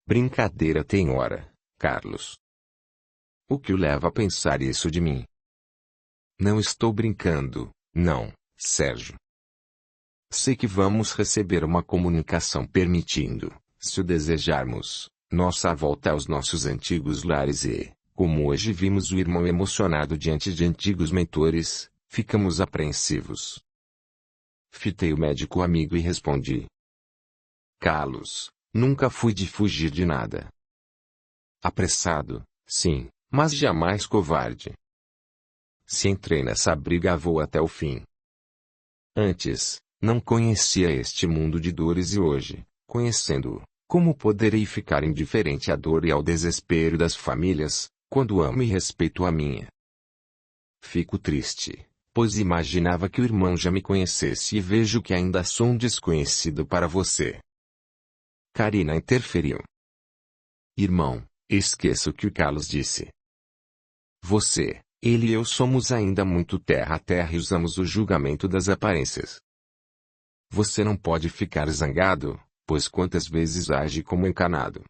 Brincadeira tem hora, Carlos. O que o leva a pensar isso de mim? Não estou brincando, não, Sérgio. Sei que vamos receber uma comunicação permitindo, se o desejarmos, nossa volta aos nossos antigos lares e, como hoje vimos o irmão emocionado diante de antigos mentores, ficamos apreensivos. Fitei o médico amigo e respondi. Carlos, nunca fui de fugir de nada. Apressado, sim, mas jamais covarde. Se entrei nessa briga vou até o fim. Antes, não conhecia este mundo de dores e hoje, conhecendo-o, como poderei ficar indiferente à dor e ao desespero das famílias, quando amo e respeito a minha? Fico triste, pois imaginava que o irmão já me conhecesse e vejo que ainda sou um desconhecido para você. Karina interferiu. Irmão, esqueça o que o Carlos disse. Você, ele e eu somos ainda muito terra a terra e usamos o julgamento das aparências. Você não pode ficar zangado, pois quantas vezes age como encanado.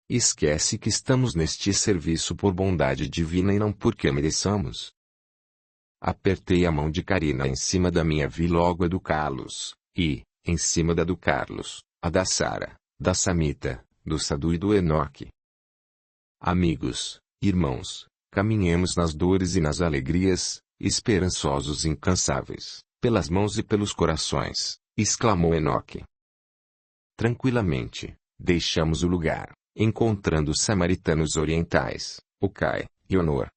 Esquece que estamos neste serviço por bondade divina e não porque mereçamos. Apertei a mão de Karina em cima da minha vi logo a do Carlos, e, em cima da do Carlos, a da Sara, da Samita, do Sadu e do Enoque. Amigos, irmãos, caminhemos nas dores e nas alegrias, esperançosos e incansáveis, pelas mãos e pelos corações, exclamou Enoque. Tranquilamente, deixamos o lugar, encontrando os samaritanos orientais, Okai e Honor.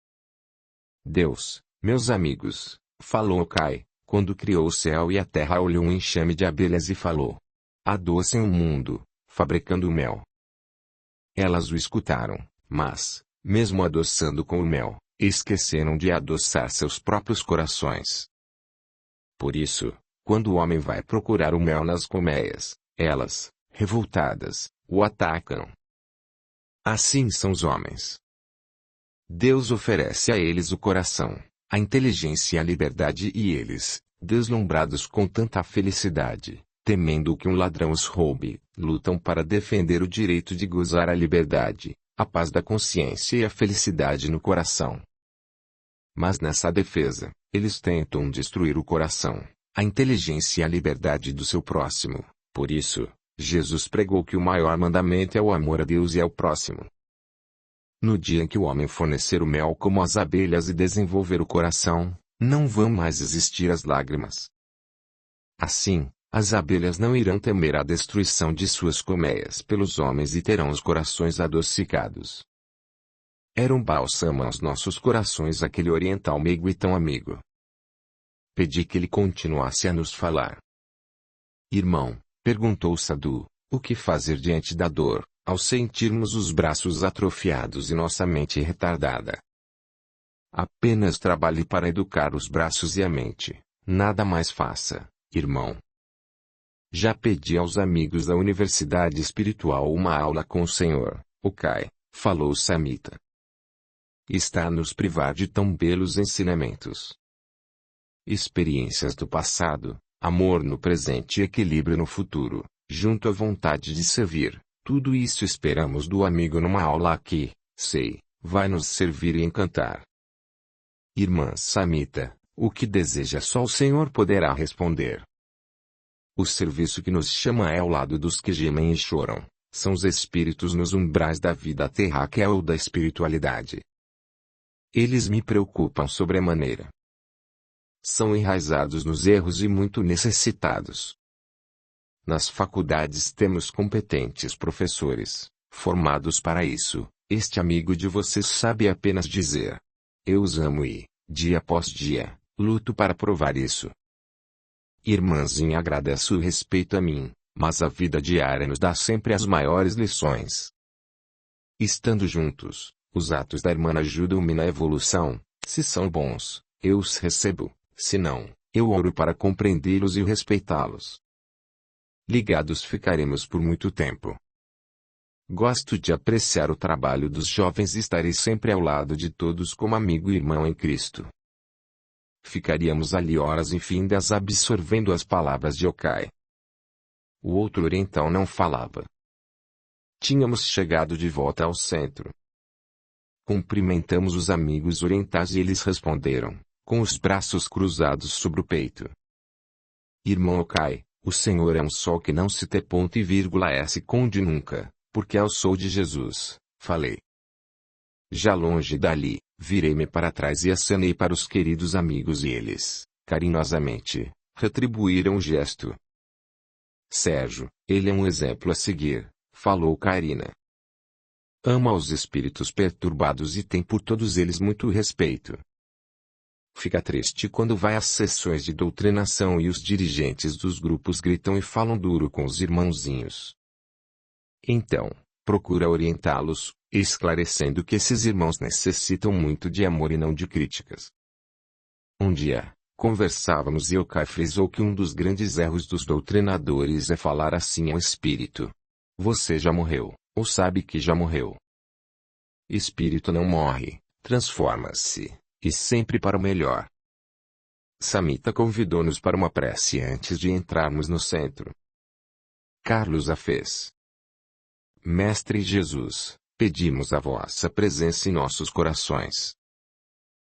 Deus, meus amigos, falou Okai, quando criou o céu e a terra olhou um enxame de abelhas e falou. Adoçem o mundo, fabricando mel. Elas o escutaram, mas, mesmo adoçando com o mel, esqueceram de adoçar seus próprios corações. Por isso, quando o homem vai procurar o mel nas colmeias, elas, revoltadas, o atacam. Assim são os homens. Deus oferece a eles o coração, a inteligência e a liberdade e eles, deslumbrados com tanta felicidade, temendo que um ladrão os roube, lutam para defender o direito de gozar a liberdade, a paz da consciência e a felicidade no coração. Mas nessa defesa, eles tentam destruir o coração, a inteligência e a liberdade do seu próximo. Por isso, Jesus pregou que o maior mandamento é o amor a Deus e ao próximo. No dia em que o homem fornecer o mel como as abelhas e desenvolver o coração, não vão mais existir as lágrimas. Assim, as abelhas não irão temer a destruição de suas colmeias pelos homens e terão os corações adocicados. Era um bálsamo aos nossos corações aquele oriental meigo e tão amigo. Pedi que ele continuasse a nos falar. Irmão, perguntou Sadu, o que fazer diante da dor, ao sentirmos os braços atrofiados e nossa mente retardada? Apenas trabalhe para educar os braços e a mente, nada mais faça, irmão. Já pedi aos amigos da Universidade Espiritual uma aula com o Senhor, Okai, falou Samita. Está a nos privar de tão belos ensinamentos. Experiências do passado, amor no presente e equilíbrio no futuro, junto à vontade de servir. Tudo isso esperamos do amigo numa aula que, sei, vai nos servir e encantar. Irmã Samita, o que deseja só o Senhor poderá responder. O serviço que nos chama é ao lado dos que gemem e choram. São os espíritos nos umbrais da vida terráquea ou da espiritualidade. Eles me preocupam sobremaneira. São enraizados nos erros e muito necessitados. Nas faculdades temos competentes professores, formados para isso. Este amigo de vocês sabe apenas dizer: eu os amo e, dia após dia, luto para provar isso. Irmãzinha, agradeço o respeito a mim, mas a vida diária nos dá sempre as maiores lições. Estando juntos, os atos da irmã ajudam-me na evolução. Se são bons, eu os recebo; se não, eu oro para compreendê-los e respeitá-los. Ligados ficaremos por muito tempo. Gosto de apreciar o trabalho dos jovens e estarei sempre ao lado de todos como amigo e irmão em Cristo. Ficaríamos ali horas infindas absorvendo as palavras de Okai. O outro oriental não falava. Tínhamos chegado de volta ao centro. Cumprimentamos os amigos orientais e eles responderam, com os braços cruzados sobre o peito: Irmão Okai, o Senhor é um sol que não se esconde nunca, porque é o sol de Jesus, falei. Já longe dali, virei-me para trás e acenei para os queridos amigos e eles, carinhosamente, retribuíram o gesto. Sérgio, ele é um exemplo a seguir, falou Karina. Ama os espíritos perturbados e tem por todos eles muito respeito. Fica triste quando vai às sessões de doutrinação e os dirigentes dos grupos gritam e falam duro com os irmãozinhos. Então, procura orientá-los, esclarecendo que esses irmãos necessitam muito de amor e não de críticas. Um dia, conversávamos e Okai frisou que um dos grandes erros dos doutrinadores é falar assim ao espírito: você já morreu, ou sabe que já morreu. Espírito não morre, transforma-se, e sempre para o melhor. Samita convidou-nos para uma prece antes de entrarmos no centro. Carlos a fez. Mestre Jesus, pedimos a vossa presença em nossos corações.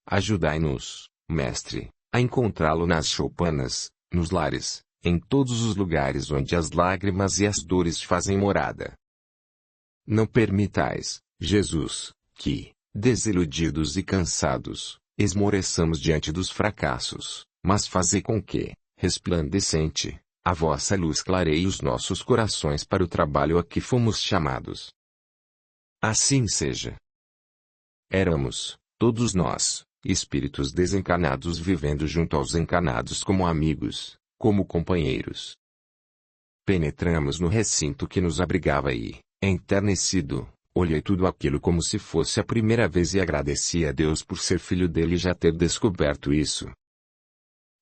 Ajudai-nos, Mestre, a encontrá-lo nas choupanas, nos lares, em todos os lugares onde as lágrimas e as dores fazem morada. Não permitais, Jesus, que, desiludidos e cansados, esmoreçamos diante dos fracassos, mas fazei com que, resplandecente, a vossa luz clareie os nossos corações para o trabalho a que fomos chamados. Assim seja. Éramos, todos nós, espíritos desencarnados vivendo junto aos encarnados como amigos, como companheiros. Penetramos no recinto que nos abrigava e, enternecido, olhei tudo aquilo como se fosse a primeira vez e agradeci a Deus por ser filho dele e já ter descoberto isso.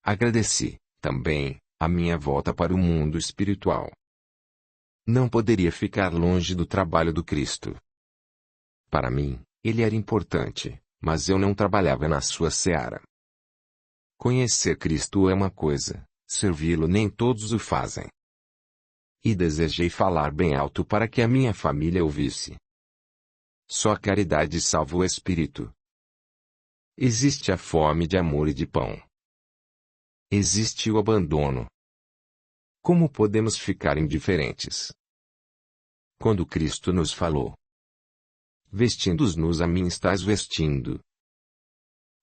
Agradeci, também, a minha volta para o mundo espiritual. Não poderia ficar longe do trabalho do Cristo. Para mim, ele era importante, mas eu não trabalhava na sua seara. Conhecer Cristo é uma coisa, servi-lo nem todos o fazem. E desejei falar bem alto para que a minha família ouvisse. Só a caridade salva o espírito. Existe a fome de amor e de pão. Existe o abandono. Como podemos ficar indiferentes? Quando Cristo nos falou: vestindo-nos a mim estás vestindo.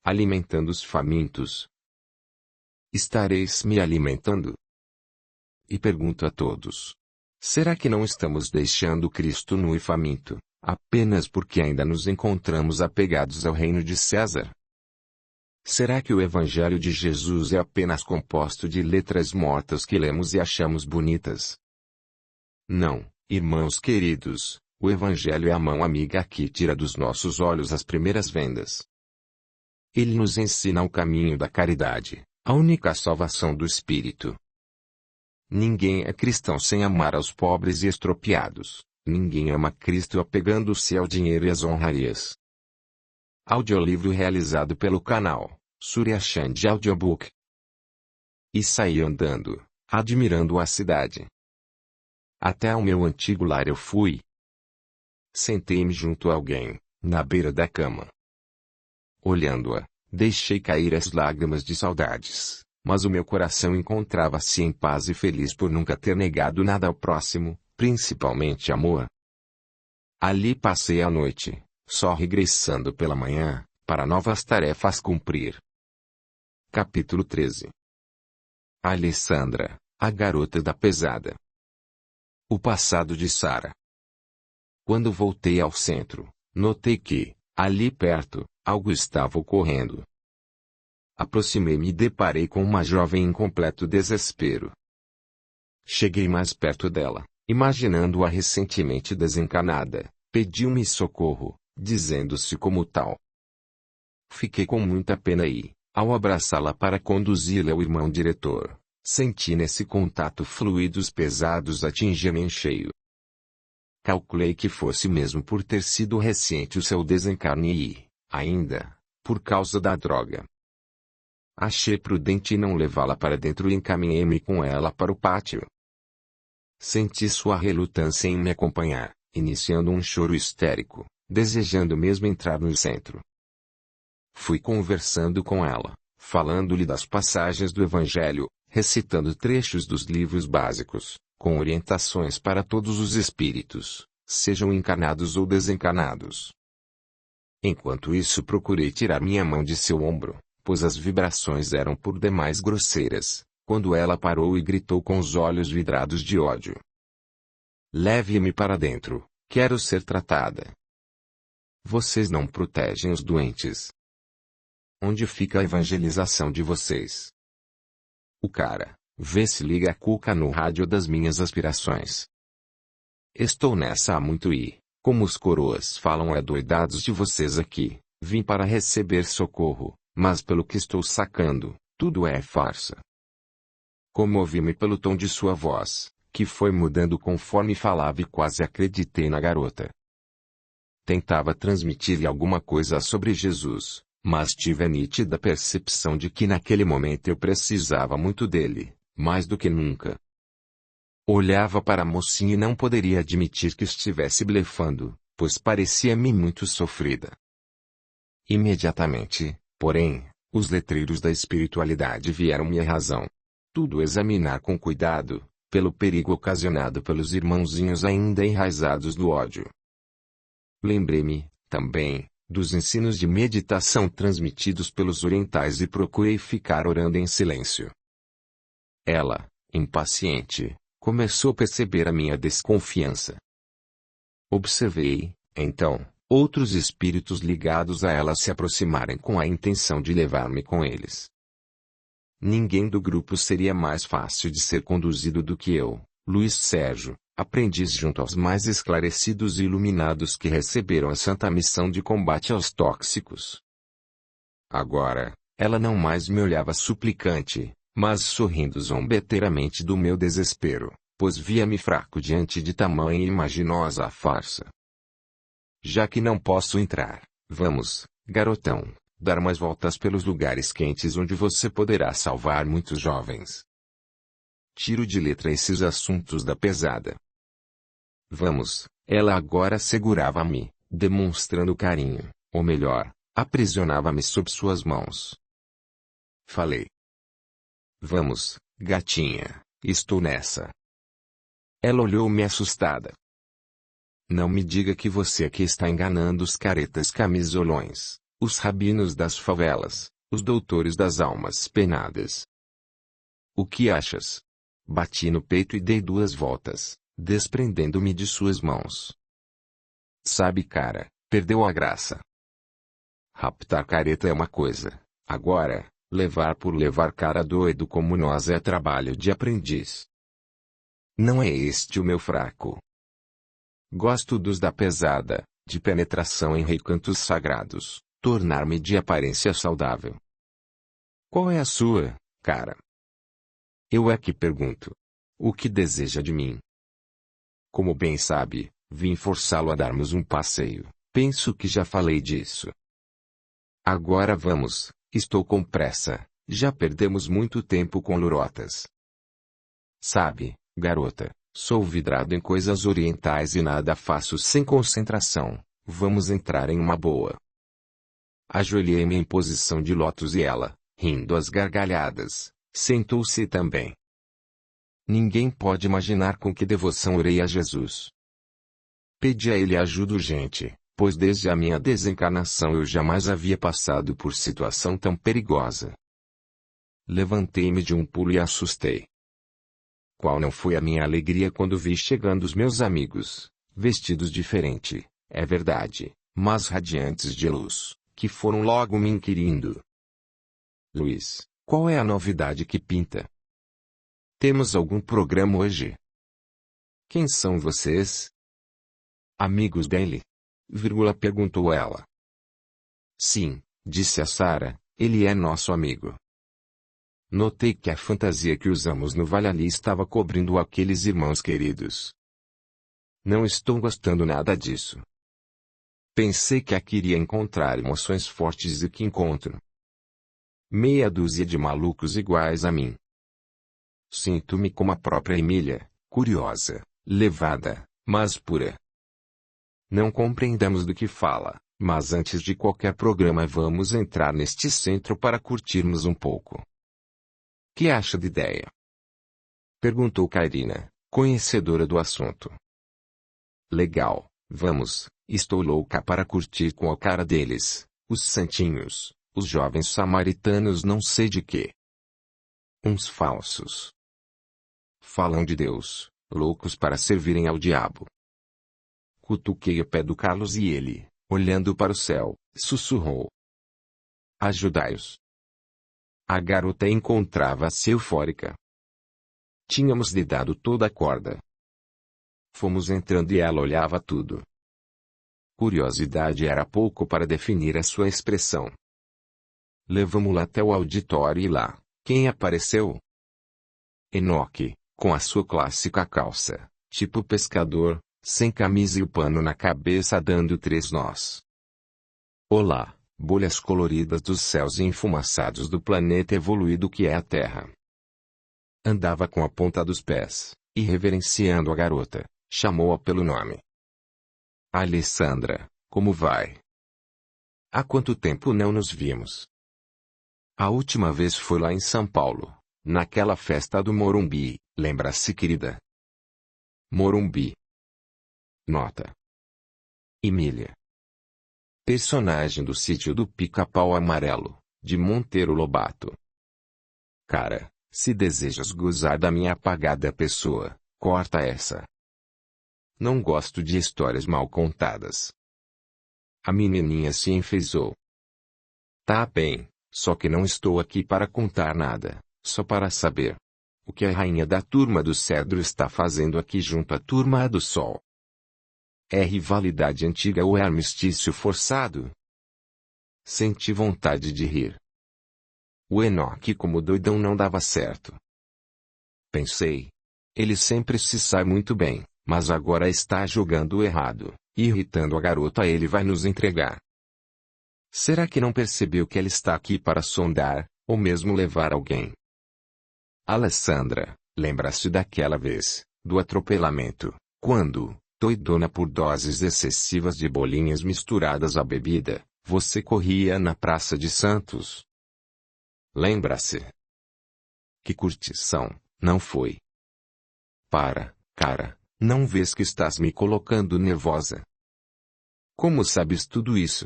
Alimentando os famintos. Estareis me alimentando? E pergunto a todos: será que não estamos deixando Cristo nu e faminto, apenas porque ainda nos encontramos apegados ao reino de César? Será que o Evangelho de Jesus é apenas composto de letras mortas que lemos e achamos bonitas? Não, irmãos queridos, o Evangelho é a mão amiga que tira dos nossos olhos as primeiras vendas. Ele nos ensina o caminho da caridade, a única salvação do espírito. Ninguém é cristão sem amar aos pobres e estropiados. Ninguém ama Cristo apegando-se ao dinheiro e às honrarias. Audiolivro realizado pelo canal Surya Chand Audiobook. E saí andando, admirando a cidade. Até ao meu antigo lar eu fui. Sentei-me junto a alguém, na beira da cama. Olhando-a, deixei cair as lágrimas de saudades, mas o meu coração encontrava-se em paz e feliz por nunca ter negado nada ao próximo, principalmente amor. Ali passei a noite, só regressando pela manhã, para novas tarefas cumprir. Capítulo 13. Alessandra, a garota da pesada. O passado de Sara. Quando voltei ao centro, notei que, ali perto, algo estava ocorrendo. Aproximei-me e deparei com uma jovem em completo desespero. Cheguei mais perto dela, imaginando-a recentemente desencanada, pediu-me socorro, dizendo-se como tal. Fiquei com muita pena e, ao abraçá-la para conduzi-la ao irmão diretor, senti nesse contato fluidos pesados atingir-me em cheio. Calculei que fosse mesmo por ter sido recente o seu desencarne e, ainda, por causa da droga. Achei prudente não levá-la para dentro e encaminhei-me com ela para o pátio. Senti sua relutância em me acompanhar, iniciando um choro histérico, desejando mesmo entrar no centro. Fui conversando com ela, falando-lhe das passagens do Evangelho, recitando trechos dos livros básicos, com orientações para todos os espíritos, sejam encarnados ou desencarnados. Enquanto isso procurei tirar minha mão de seu ombro, pois as vibrações eram por demais grosseiras, quando ela parou e gritou com os olhos vidrados de ódio. Leve-me para dentro, quero ser tratada. Vocês não protegem os doentes. Onde fica a evangelização de vocês? O cara, vê se liga a cuca no rádio das minhas aspirações. Estou nessa há muito e, como os coroas falam adoidados de vocês aqui, vim para receber socorro, mas pelo que estou sacando, tudo é farsa. Comovi-me pelo tom de sua voz, que foi mudando conforme falava e quase acreditei na garota. Tentava transmitir-lhe alguma coisa sobre Jesus, mas tive a nítida percepção de que naquele momento eu precisava muito dele, mais do que nunca. Olhava para a mocinha e não poderia admitir que estivesse blefando, pois parecia-me muito sofrida. Imediatamente, porém, os letreiros da espiritualidade vieram-me à razão. Tudo examinar com cuidado, pelo perigo ocasionado pelos irmãozinhos ainda enraizados do ódio. Lembrei-me, também, dos ensinos de meditação transmitidos pelos orientais e procurei ficar orando em silêncio. Ela, impaciente, começou a perceber a minha desconfiança. Observei, então, outros espíritos ligados a ela se aproximarem com a intenção de levar-me com eles. Ninguém do grupo seria mais fácil de ser conduzido do que eu, Luiz Sérgio, aprendiz junto aos mais esclarecidos e iluminados que receberam a santa missão de combate aos tóxicos. Agora, ela não mais me olhava suplicante, mas sorrindo zombeteiramente do meu desespero, pois via-me fraco diante de tamanha e imaginosa farsa. Já que não posso entrar, vamos, garotão, dar umas voltas pelos lugares quentes onde você poderá salvar muitos jovens. Tiro de letra esses assuntos da pesada. Vamos, ela agora segurava-me, demonstrando carinho, ou melhor, aprisionava-me sob suas mãos. Falei. Vamos, gatinha, estou nessa. Ela olhou-me assustada. Não me diga que você aqui está enganando os caretas camisolões, os rabinos das favelas, os doutores das almas penadas. O que achas? Bati no peito e dei 2 voltas, desprendendo-me de suas mãos. Sabe, cara, perdeu a graça. Raptar careta é uma coisa, agora, levar por levar cara doido como nós é trabalho de aprendiz. Não é este o meu fraco. Gosto dos da pesada, de penetração em recantos sagrados, tornar-me de aparência saudável. Qual é a sua, cara? Eu é que pergunto. O que deseja de mim? Como bem sabe, vim forçá-lo a darmos um passeio, penso que já falei disso. Agora vamos, estou com pressa, já perdemos muito tempo com lorotas. Sabe, garota, Sou vidrado em coisas orientais e nada faço sem concentração. Vamos entrar em uma boa. Ajoelhei-me em posição de lótus e ela, rindo às gargalhadas, sentou-se também. Ninguém pode imaginar com que devoção orei a Jesus. Pedi a ele ajuda urgente, pois desde a minha desencarnação eu jamais havia passado por situação tão perigosa. Levantei-me de um pulo e assustei. Qual não foi a minha alegria quando vi chegando os meus amigos, vestidos diferente, é verdade, mas radiantes de luz, que foram logo me inquirindo. Luiz, qual é a novidade que pinta? Temos algum programa hoje? Quem são vocês? Amigos dele? Perguntou ela. Sim, disse a Sara, ele é nosso amigo. Notei que a fantasia que usamos no Vale Ali estava cobrindo aqueles irmãos queridos. Não estou gostando nada disso. Pensei que aqui iria encontrar emoções fortes e que encontro. Meia dúzia de malucos iguais a mim. Sinto-me como a própria Emília, curiosa, levada, mas pura. Não compreendamos do que fala, mas antes de qualquer programa vamos entrar neste centro para curtirmos um pouco. Que acha de ideia? Perguntou Cairina, conhecedora do assunto. Legal, vamos, estou louca para curtir com a cara deles, os santinhos, os jovens samaritanos não sei de quê. Uns falsos. Falam de Deus, loucos para servirem ao diabo. Cutuquei o pé do Carlos e ele, olhando para o céu, sussurrou. Ajudai-os. A garota encontrava-se eufórica. Tínhamos lhe dado toda a corda. Fomos entrando e ela olhava tudo. Curiosidade era pouco para definir a sua expressão. Levamo-la até o auditório e lá, quem apareceu? Enoque, com a sua clássica calça, tipo pescador, sem camisa e o pano na cabeça dando 3 nós. Olá, bolhas coloridas dos céus enfumaçados do planeta evoluído que é a Terra. Andava com a ponta dos pés, e reverenciando a garota, chamou-a pelo nome. Alessandra, como vai? Há quanto tempo não nos vimos? A última vez foi lá em São Paulo, naquela festa do Morumbi, lembra-se, querida? Morumbi. Nota. Emília. Personagem do Sítio do Pica-Pau Amarelo, de Monteiro Lobato. Cara, se desejas gozar da minha apagada pessoa, corta essa. Não gosto de histórias mal contadas. A menininha se enfezou. Tá bem, só que não estou aqui para contar nada, só para saber. O que a rainha da turma do Cedro está fazendo aqui junto à turma do Sol? É rivalidade antiga ou é armistício forçado? Senti vontade de rir. O Enoque como doidão não dava certo. Pensei. Ele sempre se sai muito bem, mas agora está jogando errado, irritando a garota. Ele vai nos entregar. Será que não percebeu que ela está aqui para sondar, ou mesmo levar alguém? Alessandra, lembra-se daquela vez, do atropelamento, quando, doidona por doses excessivas de bolinhas misturadas à bebida, você corria na Praça de Santos? Lembra-se? Que curtição, não foi? Para, cara, não vês que estás me colocando nervosa? Como sabes tudo isso?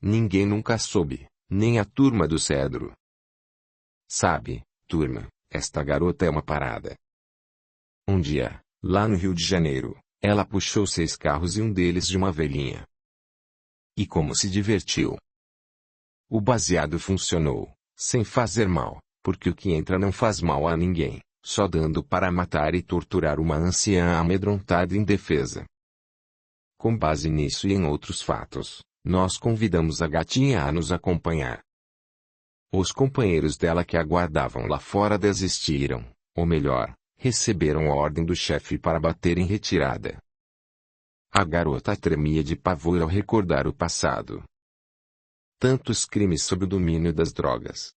Ninguém nunca soube, nem a turma do Cedro. Sabe, turma, esta garota é uma parada. Um dia, lá no Rio de Janeiro, ela puxou 6 carros e um deles de uma velhinha. E como se divertiu. O baseado funcionou, sem fazer mal, porque o que entra não faz mal a ninguém, só dando para matar e torturar uma anciã amedrontada e indefesa. Com base nisso e em outros fatos, nós convidamos a gatinha a nos acompanhar. Os companheiros dela que aguardavam lá fora desistiram, ou melhor, receberam a ordem do chefe para bater em retirada. A garota tremia de pavor ao recordar o passado. Tantos crimes sob o domínio das drogas.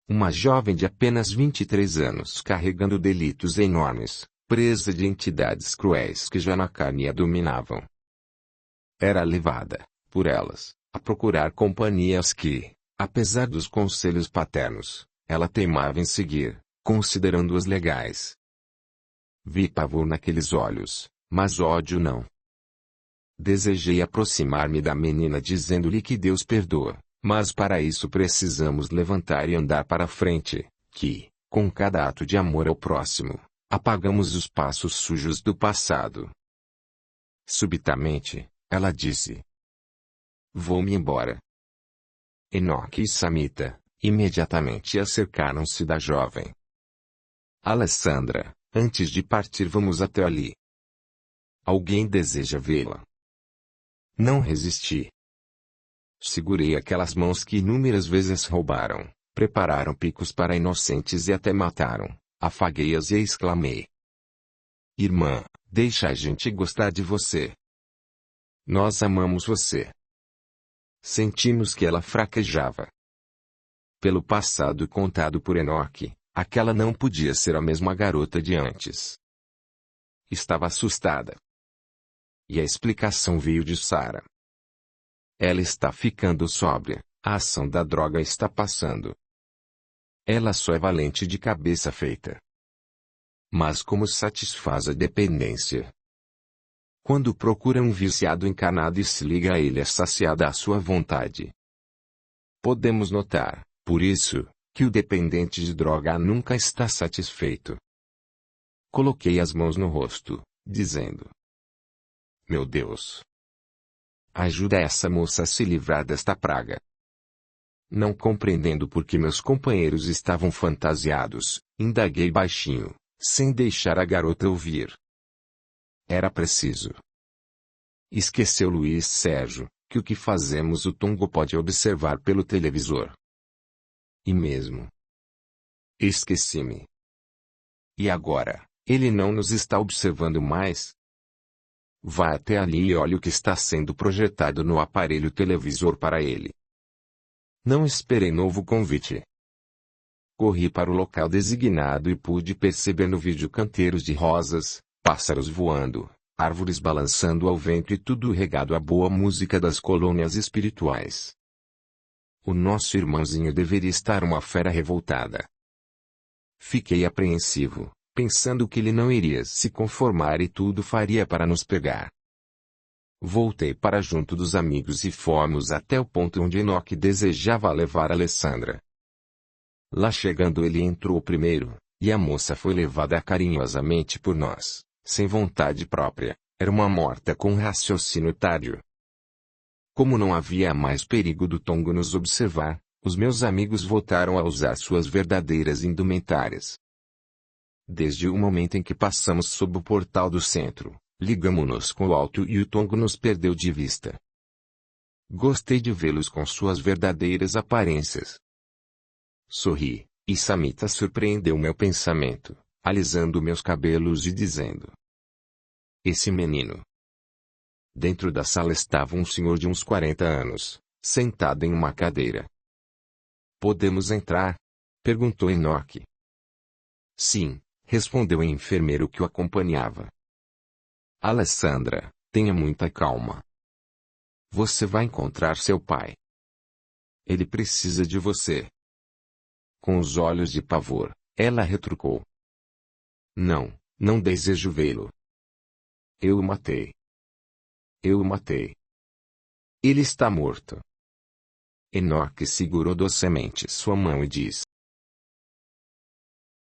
Uma jovem de apenas 23 anos carregando delitos enormes, presa de entidades cruéis que já na carne a dominavam. Era levada, por elas, a procurar companhias que, apesar dos conselhos paternos, ela teimava em seguir, considerando-as legais. Vi pavor naqueles olhos, mas ódio não. Desejei aproximar-me da menina dizendo-lhe que Deus perdoa, mas para isso precisamos levantar e andar para frente, que, com cada ato de amor ao próximo, apagamos os passos sujos do passado. Subitamente, ela disse: Vou-me embora. Enoque e Samita, imediatamente acercaram-se da jovem. Alessandra, antes de partir vamos até ali. Alguém deseja vê-la? Não resisti. Segurei aquelas mãos que inúmeras vezes roubaram, prepararam picos para inocentes e até mataram, afaguei-as e exclamei: Irmã, deixa a gente gostar de você. Nós amamos você. Sentimos que ela fraquejava. Pelo passado contado por Enoque, aquela não podia ser a mesma garota de antes. Estava assustada. E a explicação veio de Sara. Ela está ficando sóbria, a ação da droga está passando. Ela só é valente de cabeça feita. Mas como satisfaz a dependência? Quando procura um viciado encanado e se liga a ele é saciada a sua vontade. Podemos notar, por isso, que o dependente de droga nunca está satisfeito. Coloquei as mãos no rosto, dizendo: Meu Deus! Ajuda essa moça a se livrar desta praga. Não compreendendo por que meus companheiros estavam fantasiados, indaguei baixinho, sem deixar a garota ouvir. Era preciso. Esqueceu Luiz Sérgio, que o que fazemos o Tongo pode observar pelo televisor. E mesmo. Esqueci-me. E agora, ele não nos está observando mais? Vá até ali e olhe o que está sendo projetado no aparelho televisor para ele. Não esperei novo convite. Corri para o local designado e pude perceber no vídeo canteiros de rosas, pássaros voando, árvores balançando ao vento e tudo regado à boa música das colônias espirituais. O nosso irmãozinho deveria estar uma fera revoltada. Fiquei apreensivo, pensando que ele não iria se conformar e tudo faria para nos pegar. Voltei para junto dos amigos e fomos até o ponto onde Enoque desejava levar Alessandra. Lá chegando ele entrou primeiro, e a moça foi levada carinhosamente por nós, sem vontade própria, era uma morta com raciocínio tardio. Como não havia mais perigo do Tongo nos observar, os meus amigos voltaram a usar suas verdadeiras indumentárias. Desde o momento em que passamos sob o portal do centro, ligamo-nos com o alto e o Tongo nos perdeu de vista. Gostei de vê-los com suas verdadeiras aparências. Sorri, e Samita surpreendeu meu pensamento, alisando meus cabelos e dizendo: Esse menino. Dentro da sala estava um senhor de uns 40 anos, sentado em uma cadeira. Podemos entrar? Perguntou Enoque. Sim, respondeu o enfermeiro que o acompanhava. Alessandra, tenha muita calma. Você vai encontrar seu pai. Ele precisa de você. Com os olhos de pavor, ela retrucou. Não, não desejo vê-lo. Eu o matei. Eu o matei. Ele está morto. Enoque segurou docemente sua mão e disse: